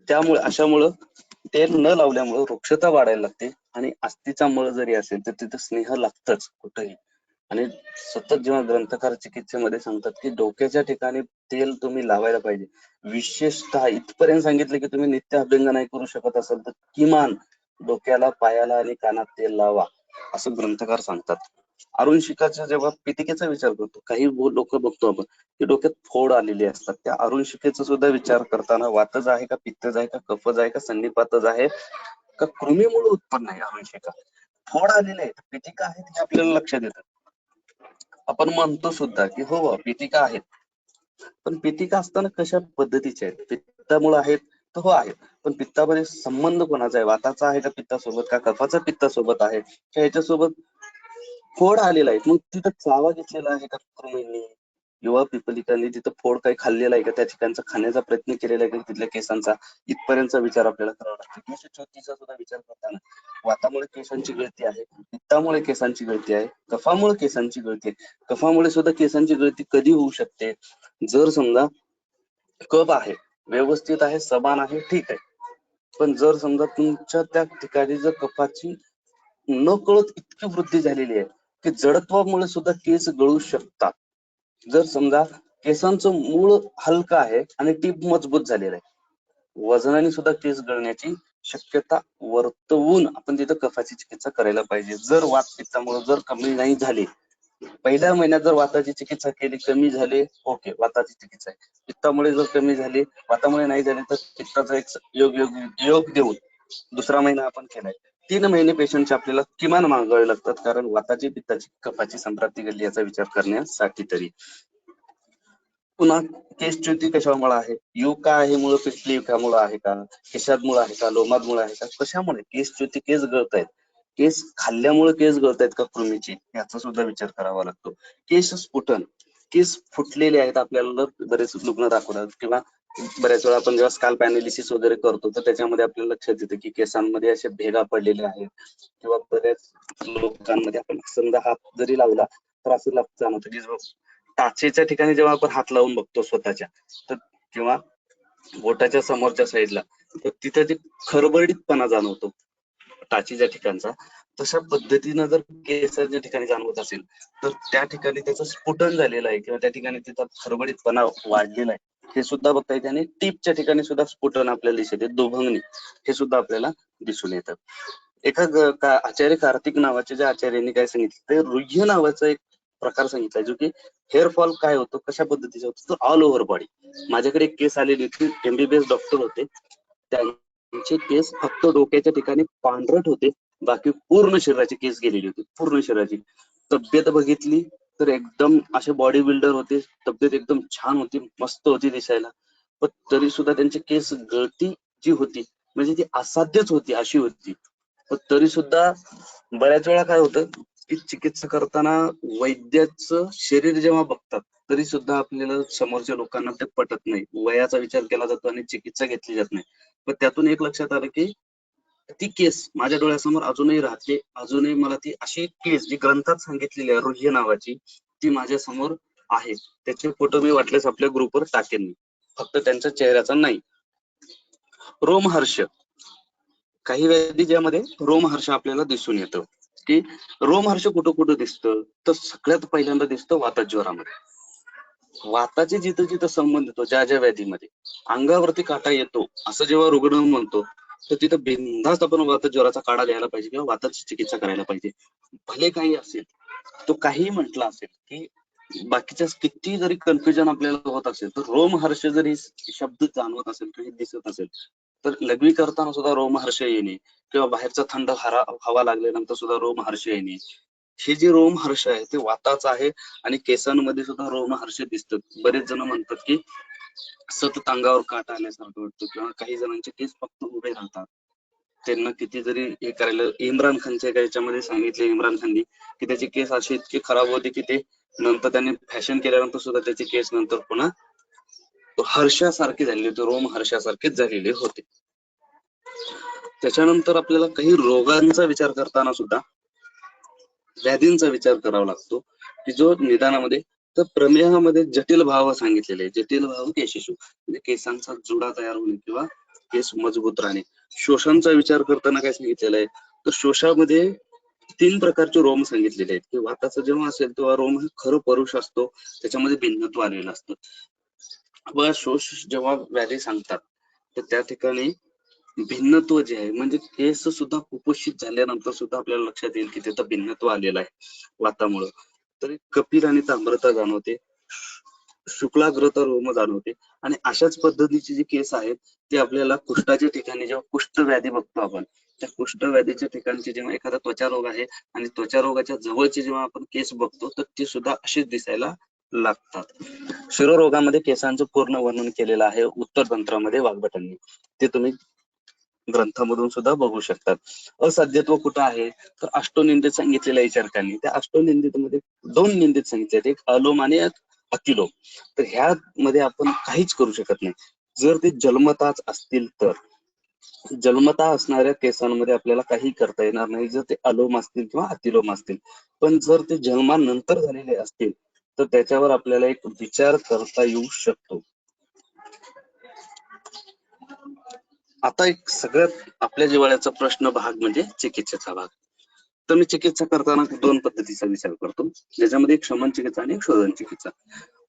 Speaker 3: त्यामुळे अशामुळं तेल न लावल्यामुळे वृक्षता वाढायला लागते आणि अस्थिचा मळ जरी असेल तर तिथे स्नेह लागतच कुठेही. आणि सतत जेव्हा ग्रंथकार चिकित्सेमध्ये सांगतात की डोक्याच्या ठिकाणी तेल तुम्ही लावायला पाहिजे, विशेषतः इथपर्यंत सांगितलं की तुम्ही नित्य अभ्यंग नाही करू शकत असाल तर किमान डोक्याला, पायाला आणि कानात तेल लावा. असं ग्रंथकार सांगतात. अरुणशिकाचा जेव्हा पितिकेचा विचार करतो, काही लोक बघतो आपण की डोक्यात फोड आलेली असतात, त्या अरुणशिकेचा सुद्धा विचार करताना वातज आहे का, पित्तज आहे का, कफज आहे का, संधिपातज आहे का, कृमीमुळे उत्पन्न आहे अरुणशिका. फोड आलेले आहेत, पितिका आहेत हे आपल्याला लक्षात येतं. आपण म्हणतो सुद्धा की हो पितिका आहेत, पण पितिका असताना कशा पद्धतीचे आहेत, पित्तामुळे आहेत तर हो आहेत, पण पित्तामध्ये संबंध कोणाचा आहे, वाताचा आहे का पित्तासोबत, का कफाचा पित्तासोबत आहे, का ह्याच्यासोबत फोड आलेला आहे, मग तिथं चावा घेतलेला आहे का कृमींनी किंवा पिपलिकांनी तिथं फोड काही खाल्लेला आहे का, त्या ठिकाणचा खाण्याचा प्रयत्न केलेला आहे का तिथल्या केसांचा, इथपर्यंतचा विचार आपल्याला करावा लागतो. केशच्युतीचा सुद्धा विचार करताना वातामुळे केसांची गळती आहे, पित्तामुळे केसांची गळती आहे, कफामुळे केसांची गळती आहे. कफामुळे सुद्धा केसांची गळती कधी होऊ शकते, जर समजा कफ आहे, व्यवस्थित आहे, समान आहे, ठीक आहे, पण जर समजा तुमच्या त्या ठिकाणी जर कफाची न कळत इतकी वृद्धी झालेली आहे की जडत्वामुळे सुद्धा केस गळू शकतात. जर समजा केसांचं मूळ हलका आहे आणि टीप मजबूत झालेला आहे, वजनाने सुद्धा केस गळण्याची शक्यता वर्तवून आपण तिथं कफाची चिकित्सा करायला पाहिजे. जर वात पित्तामुळे जर कमी नाही झाली, पहिल्या महिन्यात जर वाताची चिकित्सा केली, कमी झाले, ओके, वाताची चिकित्सा आहे. पित्तामुळे जर कमी झाली, वातामुळे नाही झाले, तर पित्ताचा एक योग देऊन दुसरा महिना आपण केलाय. 3 महिने पेशंटचे आपल्याला किमान मागावे लागतात, कारण वाताची पित्ताची कफाची संप्राप्ती घडली याचा विचार करण्यासाठी तरी. पुन्हा केसच्युती कशामुळे आहे, युका आहे मुळे, पिठली युकामुळे आहे का, केशादमुळे आहे का, लोमादमुळे आहे का, कशामुळे केसच्युती, केस गळतायत, केस खाल्ल्यामुळे केस गळतायत का कृमीची, याचा सुद्धा विचार करावा लागतो. केस स्फुटन, केस फुटलेले आहेत, आपल्याला बरेच रुग्ण दाखवतात, किंवा बऱ्याच वेळा आपण जेव्हा स्काल्प अनालिसिस वगैरे करतो तर त्याच्यामध्ये आपल्याला लक्षात येतं की केसांमध्ये अशा भेगा पडलेल्या आहेत, किंवा बऱ्याच लोकांमध्ये आपण समजा हात जरी लावला तर असं जाणवतं की टाचेच्या ठिकाणी जेव्हा आपण हात लावून बघतो स्वतःच्या, तर किंवा बोटाच्या समोरच्या साईडला, तर तिथे ते खरबरडीतपणा जाणवतो टाचीच्या ठिकाणचा. तशा पद्धतीनं जर केसाच्या ठिकाणी जाणवत असेल तर त्या ठिकाणी त्याचं स्फुटन झालेलं आहे, किंवा त्या ठिकाणी त्याचा खरबडीतपणा वाढलेला आहे, हे सुद्धा बघता येते. आणि टीपच्या ठिकाणी सुद्धा स्फुटन आपल्याला दिसत येते, दुभंगणी, हे सुद्धा आपल्याला दिसून येतं. एका आचार्य कार्तिक नावाचे ज्या आचार्यांनी काय सांगितलं, ते रुह्य नावाचा एक प्रकार सांगितलाय, जो की हेअर फॉल काय होतो, कशा पद्धतीचा होतो, तर ऑल ओव्हर बॉडी. माझ्याकडे एक केस आलेली होती, MBBS डॉक्टर होते, त्यांचे केस फक्त डोक्याच्या ठिकाणी पांढरट होते, बाकी पूर्ण शरीराची केस गेलेली होती, पूर्ण शरीराची. तब्येत बघितली तर एकदम असे बॉडी बिल्डर होते, तब्येत एकदम छान होती, मस्त होती दिसायला, पण तरी सुद्धा त्यांची केस गळती जी होती म्हणजे ती असाध्यच होती, अशी होती. पण तरी सुद्धा बऱ्याच वेळा काय होतं की चिकित्सा करताना वैद्याचं शरीर जेव्हा बघतात तरी सुद्धा आपल्याला समोरच्या लोकांना ते पटत नाही, वयाचा विचार केला जातो आणि चिकित्सा घेतली जात नाही. पण त्यातून एक लक्षात आलं की ती केस माझ्या डोळ्यासमोर अजूनही राहते, अजूनही मला ती अशी केस जी ग्रंथात सांगितलेली आहे रुह्य नावाची, ती माझ्या समोर आहे. त्याचे फोटो मी वाटल्यास आपल्या ग्रुपवर टाकेन मी, फक्त त्यांच्या चेहऱ्याचा नाही. रोमहर्ष, काही व्याधी ज्यामध्ये रोमहर्ष आपल्याला दिसून येतं, की रोमहर्ष कुठं कुठं दिसतं, तर सगळ्यात पहिल्यांदा दिसतं वातज्वरामध्ये. वाताचे जिथं जिथं संबंध येतो, ज्या ज्या व्याधीमध्ये अंगावरती काटा येतो असं जेव्हा रुग्ण म्हणतो, तर तिथं बिनधास्त आपण वातज्वराचा काढा घ्यायला पाहिजे किंवा वाताची चिकित्सा करायला पाहिजे. भले काही असेल, तो काही म्हटला असेल की बाकीच्या किती जरी कन्फ्युजन आपल्याला होत असेल, तर रोमहर्ष जरी शब्द जाणवत असेल किंवा दिसत असेल, तर लघवी करताना सुद्धा रोमहर्ष येणे, किंवा बाहेरचा थंड हवा लागल्यानंतर सुद्धा रोमहर्ष येणे, हे जे रोमहर्ष आहे ते वाताचं आहे. आणि केसांमध्ये सुद्धा रोमहर्ष दिसतात. बरेच जण म्हणतात की सतत अंगावर काटा आल्यासारखं वाटतं, किंवा काही जणांचे केस फक्त उभे राहतात, त्यांना किती जरी हे करायला. इम्रान खानच्या याच्यामध्ये सांगितले इम्रान खाननी की त्याचे केस असे इतके खराब होते की ते नंतर त्यांनी फॅशन केल्यानंतर सुद्धा त्याचे केस नंतर पुन्हा हर्षासारखे झालेले होते, रोम हर्षासारखेच झालेले होते. त्याच्यानंतर आपल्याला काही रोगांचा विचार करताना सुद्धा व्याधींचा विचार करावा लागतो, की जो निदानामध्ये, तर प्रमेहामध्ये जटिल भाव सांगितलेले, जटिल भाव केशेशू म्हणजे केसांचा जुडा तयार होणे किंवा केस मजबूत राहणे. शोषांचा विचार करताना काय सांगितलेलं आहे, तर शोषामध्ये 3 प्रकारचे रोम सांगितलेले आहेत, की वाताचं जेव्हा असेल तेव्हा रोम खरं परुष असतो, त्याच्यामध्ये भिन्नत्व आलेलं असतं. व शोष जेव्हा व्याधी सांगतात तर त्या ठिकाणी भिन्नत्व जे आहे म्हणजे केस सुद्धा कुपोषित झाल्यानंतर सुद्धा आपल्याला लक्षात येईल की तिथं भिन्नत्व आलेलं आहे वातामुळं. तर कपिल आणि ताम्रता जाणवते, शुक्लाग्रता रोम जाणवते. आणि अशाच पद्धतीचे जे केस आहेत ते आपल्याला कुष्ठाच्या ठिकाणी जेव्हा कुष्ठव्याधी बघतो आपण, त्या कुष्ठव्याधीच्या ठिकाणचे जेव्हा एखादा त्वचा रोग आहे आणि त्वचा रोगाच्या जवळचे जेव्हा आपण केस बघतो तर ते सुद्धा असेच दिसायला लागतात. शिरोरोगामध्ये केसांचं पूर्ण वर्णन केलेलं आहे उत्तर तंत्रामध्ये वाग्भटांनी, ते तुम्ही ग्रंथामधून सुद्धा बघू शकतात. असाध्यत्व कुठं आहे तर अष्टोनिंदित सांगितलेलं आहे चरकांनी. त्या अष्टोनिंदित मध्ये 2 निंदित सांगितले, एक अलोम आणि एक अतिलोम. तर ह्या मध्ये आपण काहीच करू शकत नाही. जर ते जन्मताच असतील तर जन्मता असणाऱ्या केसांमध्ये आपल्याला काही करता येणार नाही जर ते अलोम असतील किंवा अतिलोम असतील. पण जर ते जन्मानंतर झालेले असतील तर त्याच्यावर आपल्याला एक विचार करता येऊ शकतो. आता एक सगळ्यात आपल्या जिव्हाळ्याचा प्रश्न भाग म्हणजे चिकित्सेचा भाग. तर मी चिकित्सा करताना 2 पद्धतीचा विचार करतो, ज्याच्यामध्ये एक शमन चिकित्सा आणि एक शोधन चिकित्सा.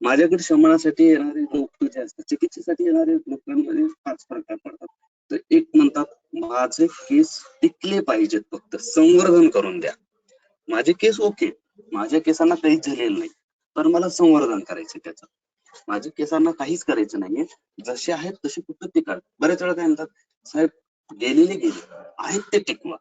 Speaker 3: माझ्याकडे शमनासाठी येणारे लोक जे असतात, चिकित्सेसाठी येणारे लोकांमध्ये 5 प्रकार पडतात. तर एक म्हणतात माझे केस टिकले पाहिजेत, फक्त संवर्धन करून द्या. माझे केस ओके, माझ्या केसांना काहीच झालेलं नाही, पण मला संवर्धन करायचं त्याचं. माझ्या केसांना काहीच करायचं नाहीये, जसे आहेत तसे फक्त टिका. बऱ्याच वेळा काय म्हणतात, साहेब गेलेले गेले, आहेत ते टिकवा.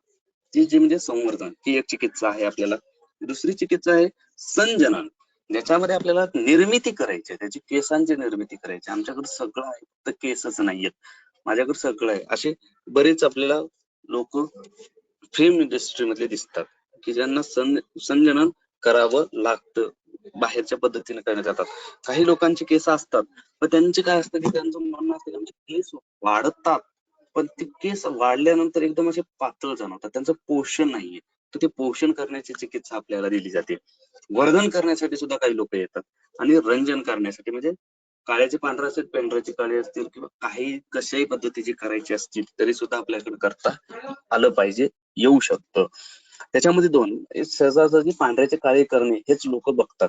Speaker 3: ती जी म्हणजे संवर्धन, ही एक चिकित्सा आहे आपल्याला. दुसरी चिकित्सा आहे संजनन, ज्याच्यामध्ये आपल्याला निर्मिती करायची आहे, त्याची केसांची निर्मिती करायची. आमच्याकडे सगळं आहे, तर केसच नाहीयेत. माझ्याकडे सगळं आहे. असे बरेच आपल्याला लोक फिल्म इंडस्ट्री मधले दिसतात की ज्यांना संजनन करावं लागतं, बाहेरच्या पद्धतीने करण्यात जातात. काही लोकांचे केस असतात पण त्यांचे काय असतं की त्यांचं म्हणणं असतं की आमचे केस वाढतात, पण ते केस वाढल्यानंतर एकदम असे पातळ जाणवतात, त्यांचं पोषण नाहीये. तर ते पोषण करण्याची चिकित्सा आपल्याला दिली जाते. वर्धन करण्यासाठी सुद्धा काही लोक येतात आणि रंजन करण्यासाठी, म्हणजे काळ्याचे पांढरे असतील, पांढऱ्याचे काळे असतील किंवा काही कशाही पद्धतीची करायची असतील तरी सुद्धा आपल्याकडे करता आलं पाहिजे, येऊ शकतं. त्याच्यामध्ये 2 सहजासहजी पांढऱ्याचे काळे करणे हेच लोक बघतात.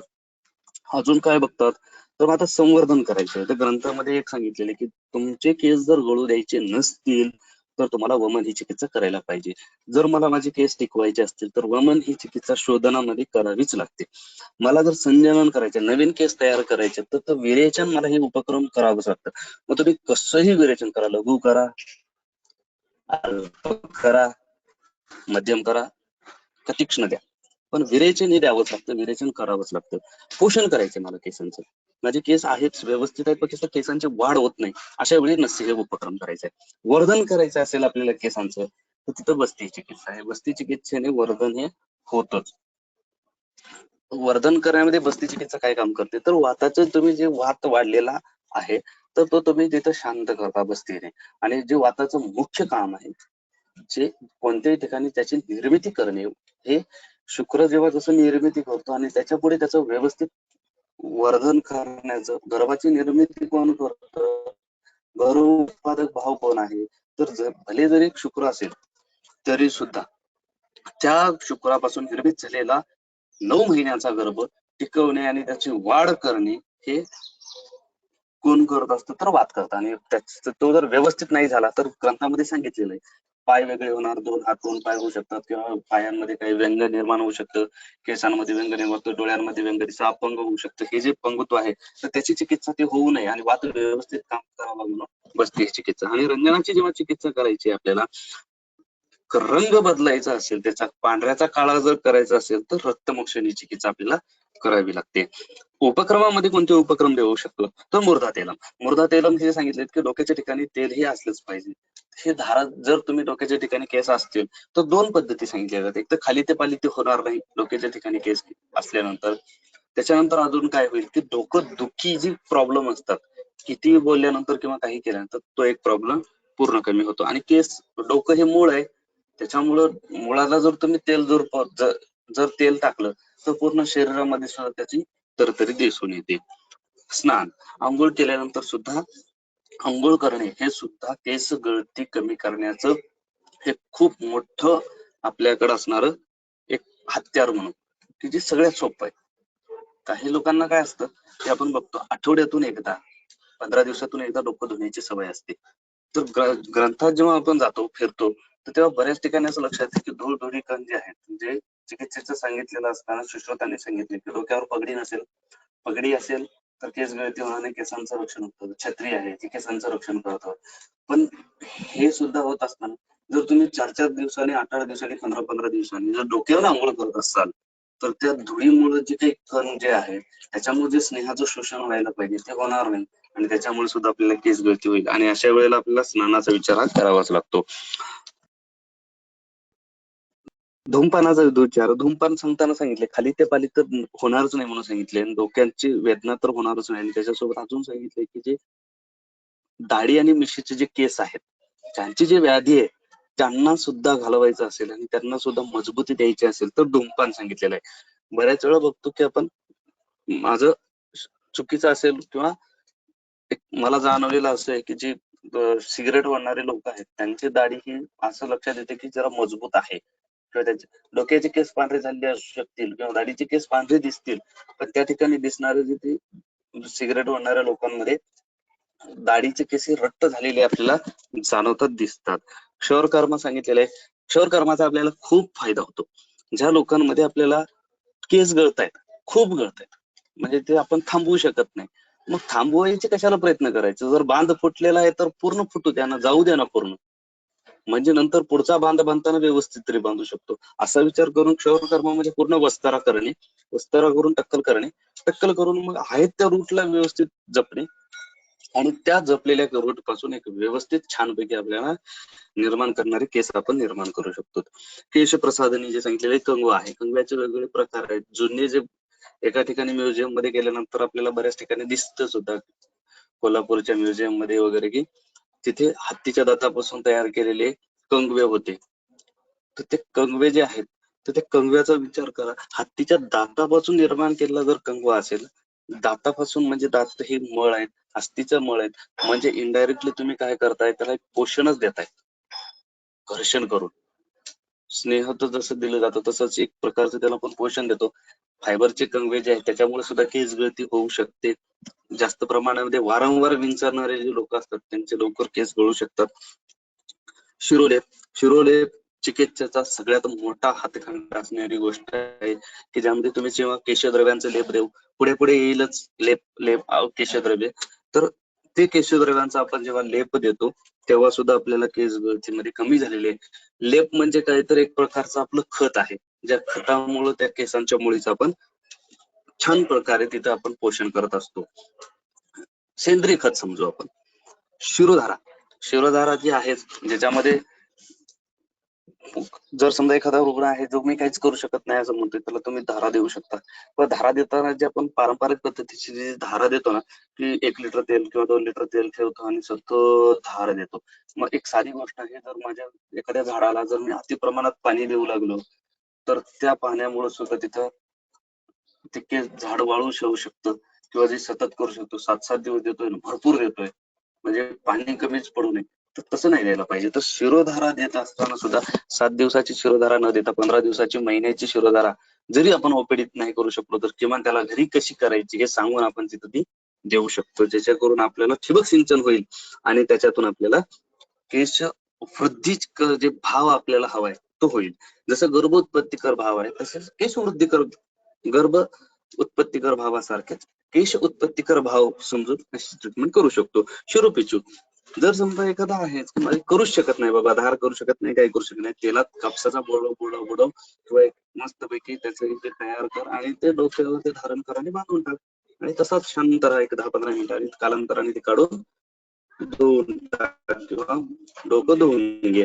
Speaker 3: अजून काय बघतात तर आता संवर्धन करायचे. तर ग्रंथामध्ये एक सांगितलेले की तुमचे केस जर गळू द्यायचे नसतील तर तुम्हाला वमन ही चिकित्सा करायला पाहिजे. जर मला माझे केस टिकवायचे असतील तर वमन ही चिकित्सा शोधनामध्ये करावीच लागते. मला जर संजनन करायचे, नवीन केस तयार करायचे तर विरेचन मला हे उपक्रम करावंच लागतं. मग तुम्ही कसंही विरेचन करा, लघु करा, अल्प करा, मध्यम करा, का तीक्ष्ण द्या, पण विरेचन हे द्यावंच लागतं, विरेचन करावंच लागतं. पोषण करायचे मला केसांचं, माझे केस आहेत व्यवस्थित आहेत पण केसांची वाढ होत नाही, अशा वेळी नस्य हे उपक्रम करायचा आहे. वर्धन करायचं असेल आपल्याला केसांचं तर तिथं बस्ती चिकित्सा आहे. बस्ती चिकित्सेने वर्धन हे होतच. वर्धन करण्यामध्ये बस्ती चिकित्सा काय काम करते तर वाताचं तुम्ही जे वात वाढलेला आहे तर तो तुम्ही तिथं शांत करता बस्तीने. आणि जे वाताचं मुख्य काम आहे, जे कोणत्याही ठिकाणी त्याची निर्मिती करणे, हे शुक्र जेव्हा जसं निर्मिती करतो आणि त्याच्या पुढे त्याचं व्यवस्थित वर्धन करण्याचं, गर्भाची निर्मिती कोण करतं, गर्भ उत्पादक भाव कोण आहे, तर भले जरी शुक्र असेल तरी सुद्धा त्या शुक्रापासून निर्मित झालेला 9 महिन्याचा गर्भ टिकवणे आणि त्याची वाढ करणे हे कोण करत असतं तर वात करतं. आणि तो जर व्यवस्थित नाही झाला तर ग्रंथामध्ये सांगितलेलं आहे, पाय वेगळे होणार, 2 हात 2 पाय होऊ शकतात किंवा पायांमध्ये काही व्यंग निर्माण होऊ शकतं, केसांमध्ये व्यंग निर्माण होतं, डोळ्यांमध्ये व्यंग दिसतं, अपंग होऊ शकतं. हे जे पंगत्व आहे तर त्याची चिकित्सा ते होऊ नये आणि वात व्यवस्थित काम करावं म्हणून बसते चिकित्सा. आणि रंजनाची जेव्हा चिकित्सा करायची आपल्याला, रंग बदलायचा असेल, त्याचा पांढऱ्याचा काळा जर करायचा असेल तर रक्तमोक्षणी चिकित्सा आपल्याला करावी लागते. उपक्रमामध्ये कोणते उपक्रम देऊ शकतो तर मुर्दा तेलम. मुर्दा तेलम हे सांगितले की डोक्याच्या ठिकाणी तेल हे असलंच पाहिजे. हे धारा जर तुम्ही डोक्याच्या ठिकाणी केस असतील तर 2 पद्धती सांगितल्या जातात. एक तर खाली ते पाली ते होणार नाही डोक्याच्या ठिकाणी केस असल्यानंतर. त्याच्यानंतर अजून काय होईल की डोकं दुखी जी प्रॉब्लेम असतात, किती बोलल्यानंतर किंवा काही केल्यानंतर तो एक प्रॉब्लेम पूर्ण कमी होतो. आणि केस, डोकं हे मूळ आहे, त्याच्यामुळं मुळाला जर तुम्ही तेल जर तेल टाकलं तर पूर्ण शरीरामध्ये सुद्धा त्याची तरतरी दिसून येते. स्नान, आंघोळ केल्यानंतर सुद्धा आंघोळ करणे हे सुद्धा केस गळती कमी करण्याचं हे खूप मोठं आपल्याकडे असणारं एक हत्यार म्हणून, की जे सगळ्यात सोपं आहे. काही लोकांना काय असतं की आपण बघतो आठवड्यातून एकदा, 15 दिवसातून एकदा डोकं धुण्याची सवय असते. तर ग्रंथात जेव्हा आपण जातो फिरतो तर तेव्हा बऱ्याच ठिकाणी असं लक्षात येतं की धूळ कण जे आहेत जे चिकित्सेचं सांगितलेलं असताना सुश्रुतांनी सांगितले की डोक्यावर पगडी नसेल, पगडी असेल तर केस गळती होण्याने केसांचं रक्षण होतं, छत्री आहे ती केसांचं रक्षण करतं. पण हे सुद्धा होत असताना जर तुम्ही 4-4 दिवसांनी, 8-8 दिवसांनी, 15-15 दिवसांनी जर डोक्यावर आंघोळ करत असाल तर त्या धुळीमुळे जे काही कण जे आहे त्याच्यामुळे जे स्नेहाचं शोषण व्हायला पाहिजे ते होणार नाही आणि त्याच्यामुळे सुद्धा आपल्याला केस गळती होईल आणि अशा वेळेला आपल्याला स्नानाचा विचार करावाच लागतो. धूमपानाचा विचार, धूमपान सांगताना सांगितले खाली ते पाली तर होणारच नाही म्हणून सांगितले, डोक्याची वेदना तर होणारच नाही आणि त्याच्यासोबत अजून सांगितले की जे दाढी आणि मिशीचे जे केस आहेत त्यांची जी व्याधी आहे त्यांना सुद्धा घालवायचं असेल आणि त्यांना सुद्धा मजबूती द्यायची असेल तर धूमपान सांगितलेलं आहे. बऱ्याच वेळा बघतो की आपण माझं चुकीचं असेल किंवा मला जाणवलेलं असं आहे की जी सिगरेट ओढणारे लोक आहेत त्यांची दाढी ही असं लक्षात येते की जरा मजबूत आहे किंवा त्यांचे डोक्याचे केस पांढरे झालेले असू शकतील किंवा दाढीचे केस पांढरे दिसतील पण त्या ठिकाणी दिसणारे जे ते सिगरेट ओढणाऱ्या लोकांमध्ये दाढीचे केस रट्ट झालेले आपल्याला जाणवतात दिसतात. क्षौरकर्म सांगितलेलं आहे. क्षौरकर्माचा आपल्याला खूप फायदा होतो. ज्या लोकांमध्ये आपल्याला केस गळतायत, खूप गळतायत म्हणजे ते आपण थांबवू शकत नाही, मग थांबवायचे कशाला प्रयत्न करायचं? जर बांध फुटलेला आहे तर पूर्ण फुटू द्या ना, जाऊ द्या ना पूर्ण, म्हणजे नंतर पुढचा बांध बांधताना व्यवस्थित तरी बांधू शकतो. असा विचार करून क्षौरकर्म म्हणजे पूर्ण वस्तारा करणे, वस्तारा करून टक्कल करणे, टक्कल करून मग आहेत त्या रूटला व्यवस्थित जपणे आणि त्या जपलेल्या रूट पासून एक व्यवस्थित छानपैकी आपल्याला निर्माण करणारे केस आपण निर्माण करू शकतो. केश प्रसाधनी जे सांगितलेले कंगवा आहे, कंगव्याचे वेगवेगळे प्रकार आहेत. जुने जे एका ठिकाणी म्युझियम मध्ये गेल्यानंतर आपल्याला बऱ्याच ठिकाणी दिसतं सुद्धा, कोल्हापूरच्या म्युझियम मध्ये वगैरे, की तिथे हत्तीच्या दातापासून तयार केलेले कंगवे होते. तर ते कंगवे जे आहेत तर त्या कंगव्याचा विचार करा, हत्तीच्या दातापासून निर्माण केलेला जर कंगवा असेल, दातापासून म्हणजे दात हे मळ आहेत, अस्थिचं मळ आहेत, म्हणजे इनडायरेक्टली तुम्ही काय करताय त्याला एक पोषणच देताय घर्षण करून. स्नेह तर जसं दिलं जातं तसंच एक प्रकारचं त्याला पण पोषण देतो. फायबरचे कंगवे जे आहेत त्याच्यामुळे सुद्धा केस गळती होऊ शकते. जास्त प्रमाणामध्ये वारंवार विंचरणारे जे लोक असतात त्यांचे लवकर केस गळू शकतात. शिरोलेप, शिरोलेप चिकित्सेचा सगळ्यात मोठा हातखंडा असणारी गोष्ट आहे की ज्यामध्ये तुम्ही जेव्हा केशद्रव्यांचा लेप देऊ, पुढे पुढे येईलच लेप केशद्रव्य, तर ते केशद्रव्यांचा आपण जेव्हा लेप देतो तेव्हा सुद्धा आपल्याला केस गळतीमध्ये कमी झालेले. लेप म्हणजे काय तर एक प्रकारचं आपलं खत आहे, ज्या खतामुळे त्या केसांच्या मुळीचं आपण छान प्रकारे तिथं आपण पोषण करत असतो. सेंद्रिय खत समजू आपण. शिरोधारा, शिरोधारा जी आहे ज्याच्यामध्ये जर समजा एखादा रुग्ण आहे जो मी काहीच करू शकत नाही असं म्हणतोय, त्याला तुम्ही धारा देऊ शकता. पण धारा देताना जे आपण पारंपरिक पद्धतीची जी धारा देतो ना, की 1 लिटर तेल किंवा 2 लिटर तेल ठेवतो आणि सतत धारा देतो. मग एक साधी गोष्ट आहे, जर माझ्या एखाद्या झाडाला जर मी अति प्रमाणात पाणी देऊ लागलो तर त्या पाण्यामुळे सुद्धा तिथं ते झाड वाळू शकू शकतं किंवा जे सतत करू शकतो 7-7 दिवस देतोय ना, भरपूर देतोय म्हणजे पाणी कमीच पडू नये, तर तसं नाही द्यायला पाहिजे. तर शिरोधारा देत असताना सुद्धा 7 दिवसाची शिरोधारा न देता 15 दिवसाची, महिन्याची शिरोधारा जरी आपण ओपीडीत नाही करू शकलो तर किमान त्याला घरी कशी करायची हे सांगून आपण तिथं ती देऊ शकतो, ज्याच्याकरून आपल्याला ठिबक सिंचन होईल आणि त्याच्यातून आपल्याला केश वृद्धी जे भाव आपल्याला हवाय तो होईल. जसं गर्भोत्पत्तीकर भाव आहे तसंच केश वृद्धिकर, गर्भ उत्पत्तीकर भावासारखेच केश उत्पत्तीकर भाव समजून अशी ट्रीटमेंट करू शकतो. शिरोपिचू, जर समजा एखादा आहे करूच शकत नाही बाबा, धार करू शकत नाही, काही करू शकत नाही, तेलात कापसाचा बुडव किंवा एक मस्तपैकी त्याचं इथे तयार कर आणि ते डोक्यावर ते धारण कर आणि बांधून टाक आणि तसाच शांत राहा एक 10-15 मिनिटं आणि कालांतराने ते काढून धुवून टाक किंवा डोकं धुवून घे.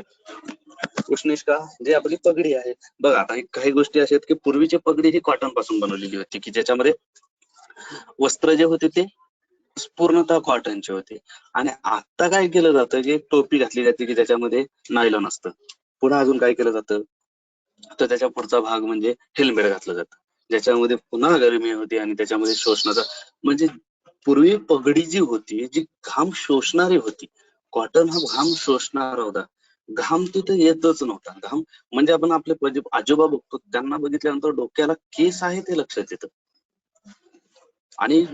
Speaker 3: उष्णेष्का जे आपली पगडी आहे बघा, आता काही गोष्टी अशा आहेत की पूर्वीची पगडी ही कॉटन पासून बनवलेली होती की ज्याच्यामध्ये वस्त्र जे होते ते पूर्णतः कॉटनचे होते आणि आता काय केलं जातं की टोपी घातली जाते की ज्याच्यामध्ये नायलॉन असतं. पुन्हा अजून काय केलं जातं तर त्याच्या पुढचा भाग म्हणजे हेल्मेट घातलं जातं ज्याच्यामध्ये पुन्हा गरमी होती आणि त्याच्यामध्ये शोषणाचा, म्हणजे पूर्वी पगडी जी होती जी घाम शोषणारी होती, कॉटन हा घाम शोषणारा होता, घाम तिथे येतच नव्हता. घाम म्हणजे आपण आपले आजोबा बघतो त्यांना बघितल्यानंतर डोक्याला केस आहे ते लक्षात येतं आणि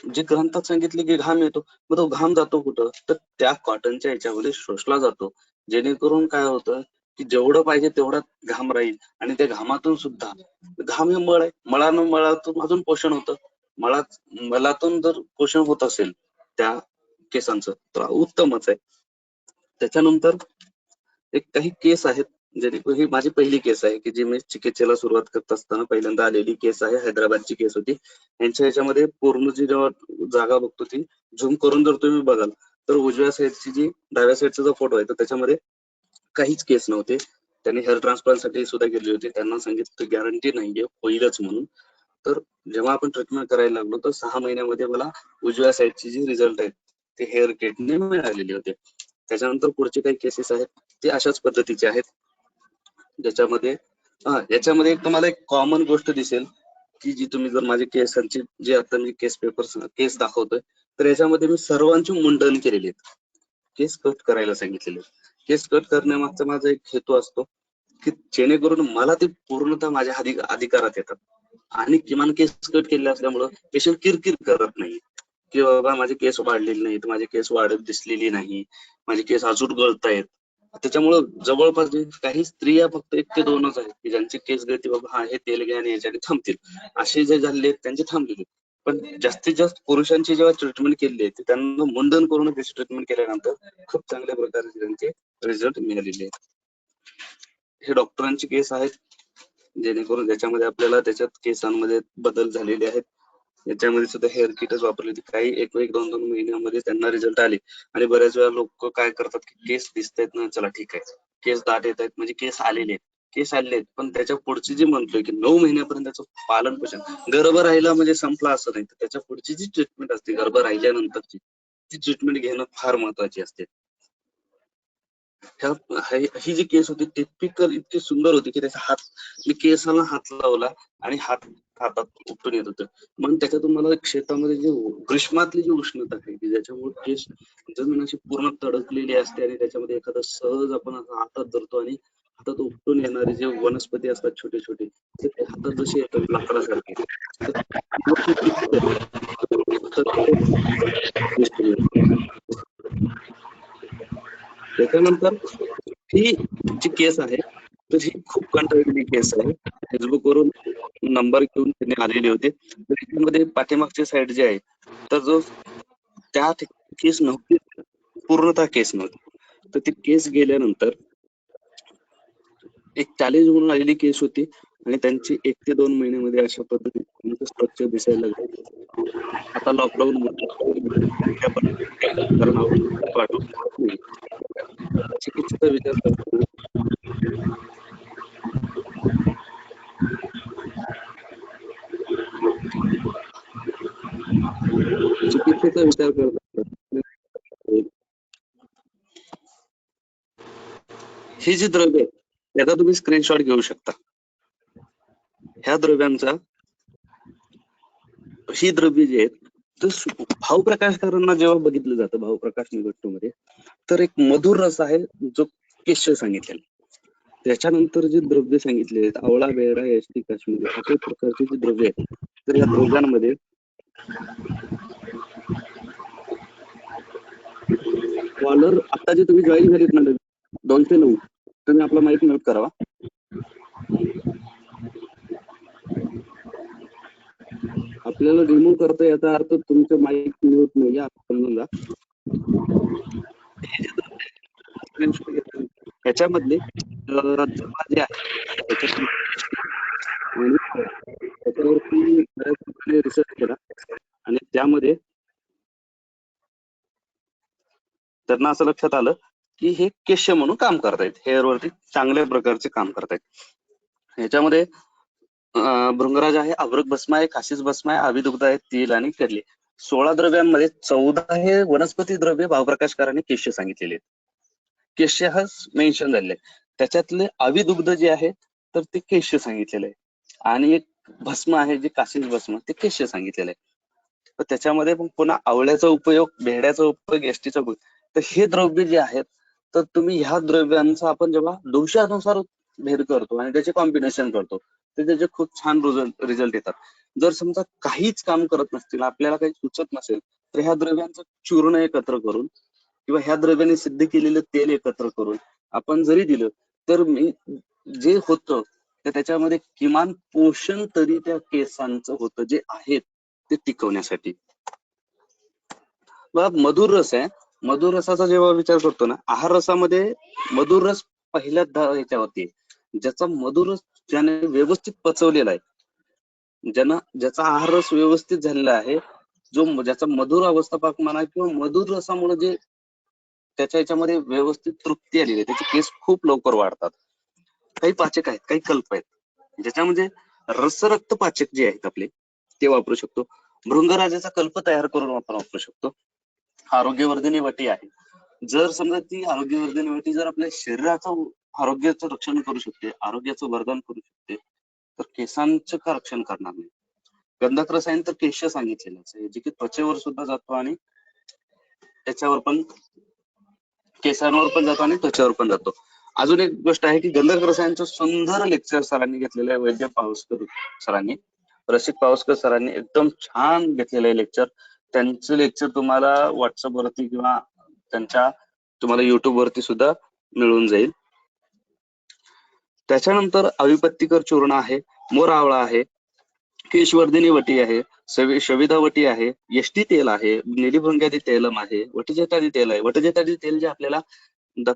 Speaker 3: जे ग्रंथात सांगितले की घाम येतो, मग तो घाम जातो कुठं, तर त्या कॉटनच्या याच्यामध्ये शोषला जातो, जेणेकरून काय होतं की जेवढं पाहिजे तेवढा घाम राहील. आणि त्या घामातून सुद्धा, घाम हे मळ आहे, मळातून अजून पोषण होतं. मलातून जर पोषण होत असेल त्या केसांचं तर उत्तमच आहे. त्याच्यानंतर एक काही केस आहेत, जेणेकरून ही माझी पहिली केस आहे की जी मी चिकित्सेला सुरुवात करत असताना पहिल्यांदा आलेली केस आहे. हैदराबादची केस होती. यांच्या याच्यामध्ये पूर्ण जी जेव्हा जागा बघतो ती झूम करून जर तुम्ही बघाल तर उजव्या साईडची जी डाव्या साईडचा जो फोटो आहे तर त्याच्यामध्ये काहीच केस नव्हते. त्यांनी हेअर ट्रान्सप्लांट साठी सुद्धा गेले होते. त्यांना सांगितलं गॅरंटी नाहीये होईलच म्हणून. तर जेव्हा आपण ट्रीटमेंट करायला लागलो तर 6 महिन्यामध्ये मला उजव्या साईडची जी रिझल्ट आहेत ते हेअर किटने मिळालेले होते. त्याच्यानंतर पुढचे काही केसेस आहेत ते अशाच पद्धतीचे आहेत, ज्याच्यामध्ये याच्यामध्ये तुम्हाला एक कॉमन गोष्ट दिसेल की जी तुम्ही जर माझे केसांची जे आता मी केस दाखवतोय तर याच्यामध्ये मी सर्वांची मुंडन केलेली आहेत. केस कट करायला सांगितलेले. केस कट करण्यामागचा माझा एक हेतू असतो की जेणेकरून मला ते पूर्णतः माझ्या अधिकारात येतात आणि किमान केस कट केले असल्यामुळं पेशंट किरकिर करत नाही की बाबा माझे केस वाढलेले नाहीत, माझे केस वाढत दिसलेली नाही, माझे केस अजून गळतायत. त्याच्यामुळं जवळपास काही स्त्रिया फक्त 1 ते 2च आहेत की ज्यांचे केस गळते बाबा हा हे तेल घ्या आणि याच्याने थांबतील, असे जे झाले त्यांचे थांबलेले. पण जास्तीत जास्त पुरुषांची जेव्हा ट्रीटमेंट केली आहे त्यांना मुंडन करून त्याची ट्रीटमेंट केल्यानंतर खूप चांगल्या प्रकारे त्यांचे रिझल्ट मिळालेले आहेत. हे डॉक्टरांची केस आहेत, जेणेकरून त्याच्यामध्ये आपल्याला त्याच्यात केसांमध्ये बदल झालेले आहेत. याच्यामध्ये सुद्धा हेअर किटच वापरली होती. काही 1-2 महिन्यामध्ये त्यांना रिझल्ट आले. आणि बऱ्याच वेळा लोक काय करतात की केस दिसतायत ना, चला ठीक आहे, केस दाट येत आहेत म्हणजे केस आलेले आहेत, केस आलेले आहेत, पण त्याच्या पुढची जी म्हणतोय की 9 महिन्यापर्यंत त्याचं पालन पोषण, गर्भ राहिला म्हणजे संपला असं नाही, तर त्याच्या पुढची जी ट्रीटमेंट असते गर्भ राहिल्यानंतरची ती ट्रीटमेंट घेणं फार महत्वाची असते. ही जी केस होती टिपिकल इतकी सुंदर होती की त्याचा हात, मी केसाला हात लावला आणि हातात उपटून येत होतं. मग त्याच्यातून मला शेतामध्ये जे ग्रीष्मातली जी उष्णता आहे की ज्याच्यामुळे केस जमीन अशी पूर्ण तडकलेली असते आणि त्याच्यामध्ये एखादा सहज आपण हातात धरतो आणि हातात उपटून येणारे जे वनस्पती असतात छोटे छोटे ते हातात जसे येतात लाकडासारखे, त्याच्यानंतर ही जी केस आहे तर ही खूप कंटाळलेली केस आहे. फेसबुकवरून नंबर घेऊन त्यांनी आलेले होते. तर त्याच्यामध्ये पाठीमागची साईड जी आहे तर जो त्या केस नव्हती, पूर्णतः केस नव्हती, तर ती केस गेल्यानंतर एक चॅलेंज म्हणून आलेली केस होती आणि त्यांची 1 ते 2 महिन्यामध्ये अशा पद्धतीने स्ट्रक्चर दिसायला लागले. आता लॉकडाऊन चिकित्सेचा विचार करताना हे जे द्रव्य आहे त्याचा तुम्ही स्क्रीनशॉट घेऊ शकता. ह्या द्रव्यांचा, ही द्रव्य जी आहेत तर भावप्रकाशकारांना जेव्हा बघितलं जातं भावप्रकाश निगोष्टमध्ये तर एक मधुर रस आहे जो केश सांगितलेला. त्याच्यानंतर जे द्रव्य सांगितले आहेत आवळा, बेडा, एसटी काश्मीर अशा प्रकारचे जे द्रव्य आहेत तर या द्रव्यांमध्ये कॉलर आता जे तुम्ही जॉईन झालीत ना 209 तुम्ही आपला माईक म्यूट करावा. आपल्याला रिमूव्ह करता याचा अर्थ तुमचं माईक म्यूट नाही आहे समजून जा. ह्याच्यामधले जे आहे त्याच्यावरती बऱ्याच लोकांनी रिसर्च केला आणि त्यामध्ये त्यांना असं लक्षात आलं की हे केश म्हणून काम करतायत, हेअर वरती चांगल्या प्रकारचे काम करतायत. ह्याच्यामध्ये भृंगराज आहे, अभ्रक भस्म आहे, काशीस भस्म आहे, आविदुग्ध आहे, तिल आणि कर्ली. 16 द्रव्यांमध्ये 14 हे वनस्पती द्रव्य भावप्रकाशकारांनी केश सांगितलेले आहेत. केश हा मेन्शन झालेले आहे. त्याच्यातले आविदुग्ध जे आहे तर ते केश सांगितलेले आहे आणि एक भस्म आहे जे काशीस भस्म ते केश सांगितलेलं आहे. तर त्याच्यामध्ये पण पुन्हा आवळ्याचा उपयोग, भेड्याचा उपयोग, एसटीचा उपयोग, तर हे द्रव्य जे आहेत तर तुम्ही ह्या द्रव्यांचा आपण जेव्हा दोषानुसार भेद करतो आणि त्याचे कॉम्बिनेशन करतो तर त्याचे खूप छान रिझल्ट येतात. जर समजा काहीच काम करत नसतील, आपल्याला काही सुचत नसेल, तर ह्या द्रव्यांचं चूर्ण एकत्र करून किंवा ह्या द्रव्याने सिद्ध केलेलं तेल एकत्र करून आपण जरी दिलं तर जे होतं तर त्याच्यामध्ये किमान पोषण तरी त्या केसांचं होतं जे आहेत ते टिकवण्यासाठी. मधुर रस आहे. मधुर रसाचा जेव्हा विचार करतो ना, आहार रसामध्ये मधुर रस पहिल्या ह्याच्यावरती ज्याचा मधुर रस ज्याने व्यवस्थित पचवलेला आहे, ज्याचा आहार रस व्यवस्थित झालेला आहे, ज्याचा मधुर अवस्थापाक म्हणा किंवा मधुर रसामुळे जे त्याच्या याच्यामध्ये व्यवस्थित तृप्ती आलेली आहे, त्याचे केस खूप लवकर वाढतात. काही पाचक आहेत, काही कल्प आहेत, ज्याच्यामध्ये रसरक्त पाचक जे आहेत आपले ते वापरू शकतो. भृंगराजाचा कल्प तयार करून आपण वापरू शकतो. आरोग्यवर्धिनी वटी आहे. जर समजा ती आरोग्यवर्धिनी वटी जर आपल्या शरीराचं आरोग्याचं रक्षण करू शकते, आरोग्याचं वर्धन करू शकते, तर केसांचं का रक्षण करणार नाही. गंधक रसायन तर केश सांगितलेलं आहे, जे की त्वचेवर सुद्धा जातो आणि त्याच्यावर पण केसांवर पण जातो आणि त्वचेवर पण जातो. अजून एक गोष्ट आहे की गंधक रसायनचं सुंदर लेक्चर सरांनी घेतलेलं आहे, वैद्य पावसकर सरांनी, रसिक पावसकर सरांनी एकदम छान घेतलेलं आहे लेक्चर. त्यांचं लेक्चर तुम्हाला व्हॉट्सअप वरती किंवा तुम्हाला युट्यूब वरती सुद्धा मिळून जाईल. त्याच्यानंतर अविपत्तिकर चूर्ण आहे, मोर आवळा आहे, केशवर्धिनी वटी आहे, शविधा वटी आहे, यष्टी तेल आहे, नीलिभृंगादी तेलम आहे, वटजटादी तेल आहे. वटजटादी तेल जे आपल्याला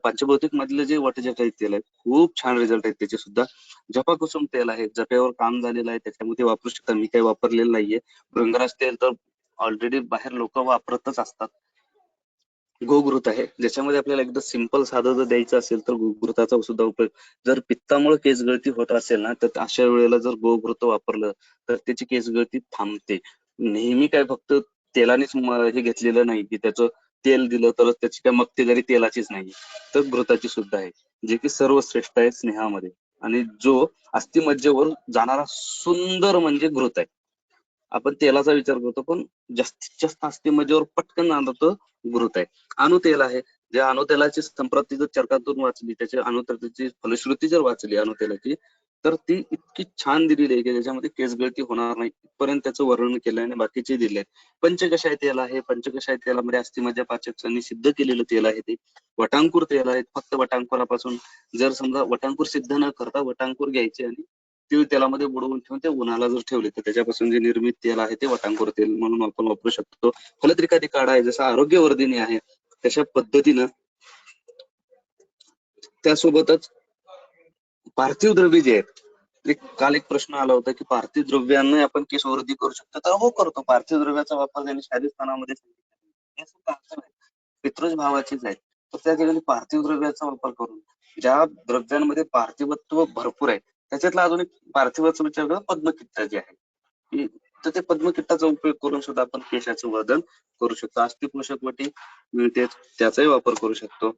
Speaker 3: पंचभौतिक मधलं जे वटजटादी तेल आहे, खूप छान रिझल्ट आहेत त्याचे सुद्धा. जपाकुसुम तेल आहे, जप्यावर काम झालेलं आहे, त्याच्यामध्ये वापरू शकता, मी काही वापरलेलं नाहीये. भृंगराज तेल तर ऑलरेडी बाहेर लोक वापरतच असतात. गोघृत आहे, ज्याच्यामध्ये आपल्याला एकदम सिंपल साधं जर द्यायचं असेल तर गोघृताचा सुद्धा उपयोग. जर पित्तामुळे केस गळती होत असेल ना, तर अशा वेळेला जर गोघृत वापरलं तर त्याची केस गळती थांबते. नेहमी काय फक्त तेलानेच हे घेतलेलं नाही की त्याचं तेल दिलं तर त्याची काय मक्तेदारी तेलाचीच नाही, तर घृताची सुद्धा आहे, जे की सर्वश्रेष्ठ आहे स्नेहामध्ये. आणि जो अस्थिमज्जेवर जाणारा सुंदर म्हणजे घृत आहे. आपण तेलाचा विचार करतो पण जास्तीत जास्त अस्थिमज्जेवर पटकन जाणवत घृत आहे. अणुतेल आहे, जे अणुतेलाची संप्रती जर चरकातून वाचली, त्याची अणुतेलाची फलश्रुती जर वाचली अणुतेलाची, तर ती इतकी छान दिलेली आहे की त्याच्यामध्ये केस गळती होणार नाही इथपर्यंत त्याचं वर्णन केलं आणि बाकीचे दिले आहेत. पंचकशाय तेल आहे, पंचकशाय तेलामध्ये अस्थिमज्जा पाचकांनी सिद्ध केलेलं तेल आहे ते. वटांकुर तेल आहे, फक्त वटांकुरापासून जर समजा वटांकुर सिद्ध न करता वटांकुर घ्यायचे आणि तीळ तेलामध्ये बुडवून ठेवून ते उन्हाला जर ठेवले तर त्याच्यापासून जे निर्मित तेल आहे ते वटांकुर तेल म्हणून आपण वापरू शकतो. फलत्रिकादी काढा आहे, जसं आरोग्यवर्धिनी आहे तशा पद्धतीनं. त्यासोबतच पार्थिव द्रव्य जे आहेत, काल एक प्रश्न आला होता की पार्थिव द्रव्याने आपण केस वृद्धी करू शकतो, तर हो करतो. पार्थिव द्रव्याचा वापर त्यांनी शारीरिक स्थानामध्ये पितृज भावाचीच आहे, तर त्या ठिकाणी पार्थिव द्रव्याचा वापर करून ज्या द्रव्यांमध्ये पार्थिवत्व भरपूर आहे त्याच्यातला अजून एक पार्थिवाचा विचार करा, पद्मकिट्टा जे आहे, तर ते पद्मकिट्टाचा उपयोग करून सुद्धा आपण केशाचं वर्धन करू शकतो. अस्थिपोषक वटी मिळते, त्याचाही वापर करू शकतो.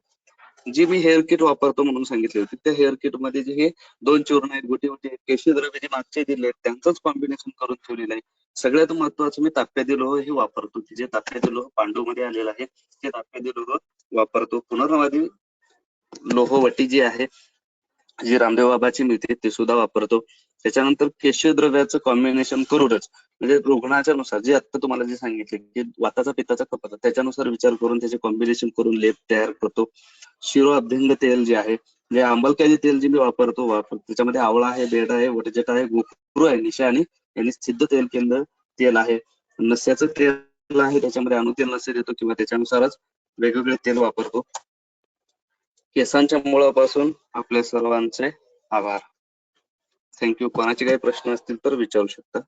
Speaker 3: जी मी हेअर किट वापरतो म्हणून सांगितले होते, त्या हेअर किट मध्ये जे हे 2 चूर्ण आहेत, गोटी गोटी केशी द्रव्य जे मागचे दिले आहेत त्यांचंच कॉम्बिनेशन करून ठेवलेलं आहे. सगळ्यात महत्वाचं मी ताप्यादी लोह हे वापरतो, जे ताप्यादी लोह पांडू मध्ये आलेलं आहे ते ताप्यादी लोह वापरतो. पुनर्नवादी लोहवटी जी आहे जी रामदेव बाबाची मिळते ते सुद्धा वापरतो. त्याच्यानंतर केशीय द्रव्याचं कॉम्बिनेशन करूनच, म्हणजे रुग्णाच्या नुसार जे आता तुम्हाला जे सांगितले की वाताचा पित्ताचा कपाचा त्याच्यानुसार विचार करून त्याचे कॉम्बिनेशन करून लेप तयार करतो. शिरो अभ्यंग तेल जे आहे, जे आंबलकाजी तेल जे मी वापरतो त्याच्यामध्ये आवळा आहे, बेड आहे, वटजट आहे, गोखरू आहे, निशा आणि यांनी सिद्ध तेल केंद्र तेल आहे. नस्याचं तेल आहे, त्याच्यामध्ये अणुतेल नस्य देतो किंवा त्याच्यानुसारच वेगवेगळे तेल वापरतो. केसांच्या मुळापासून आपल्या सर्वांचे आभार. थँक्यू. कोणाचे काही प्रश्न असतील तर विचारू शकता.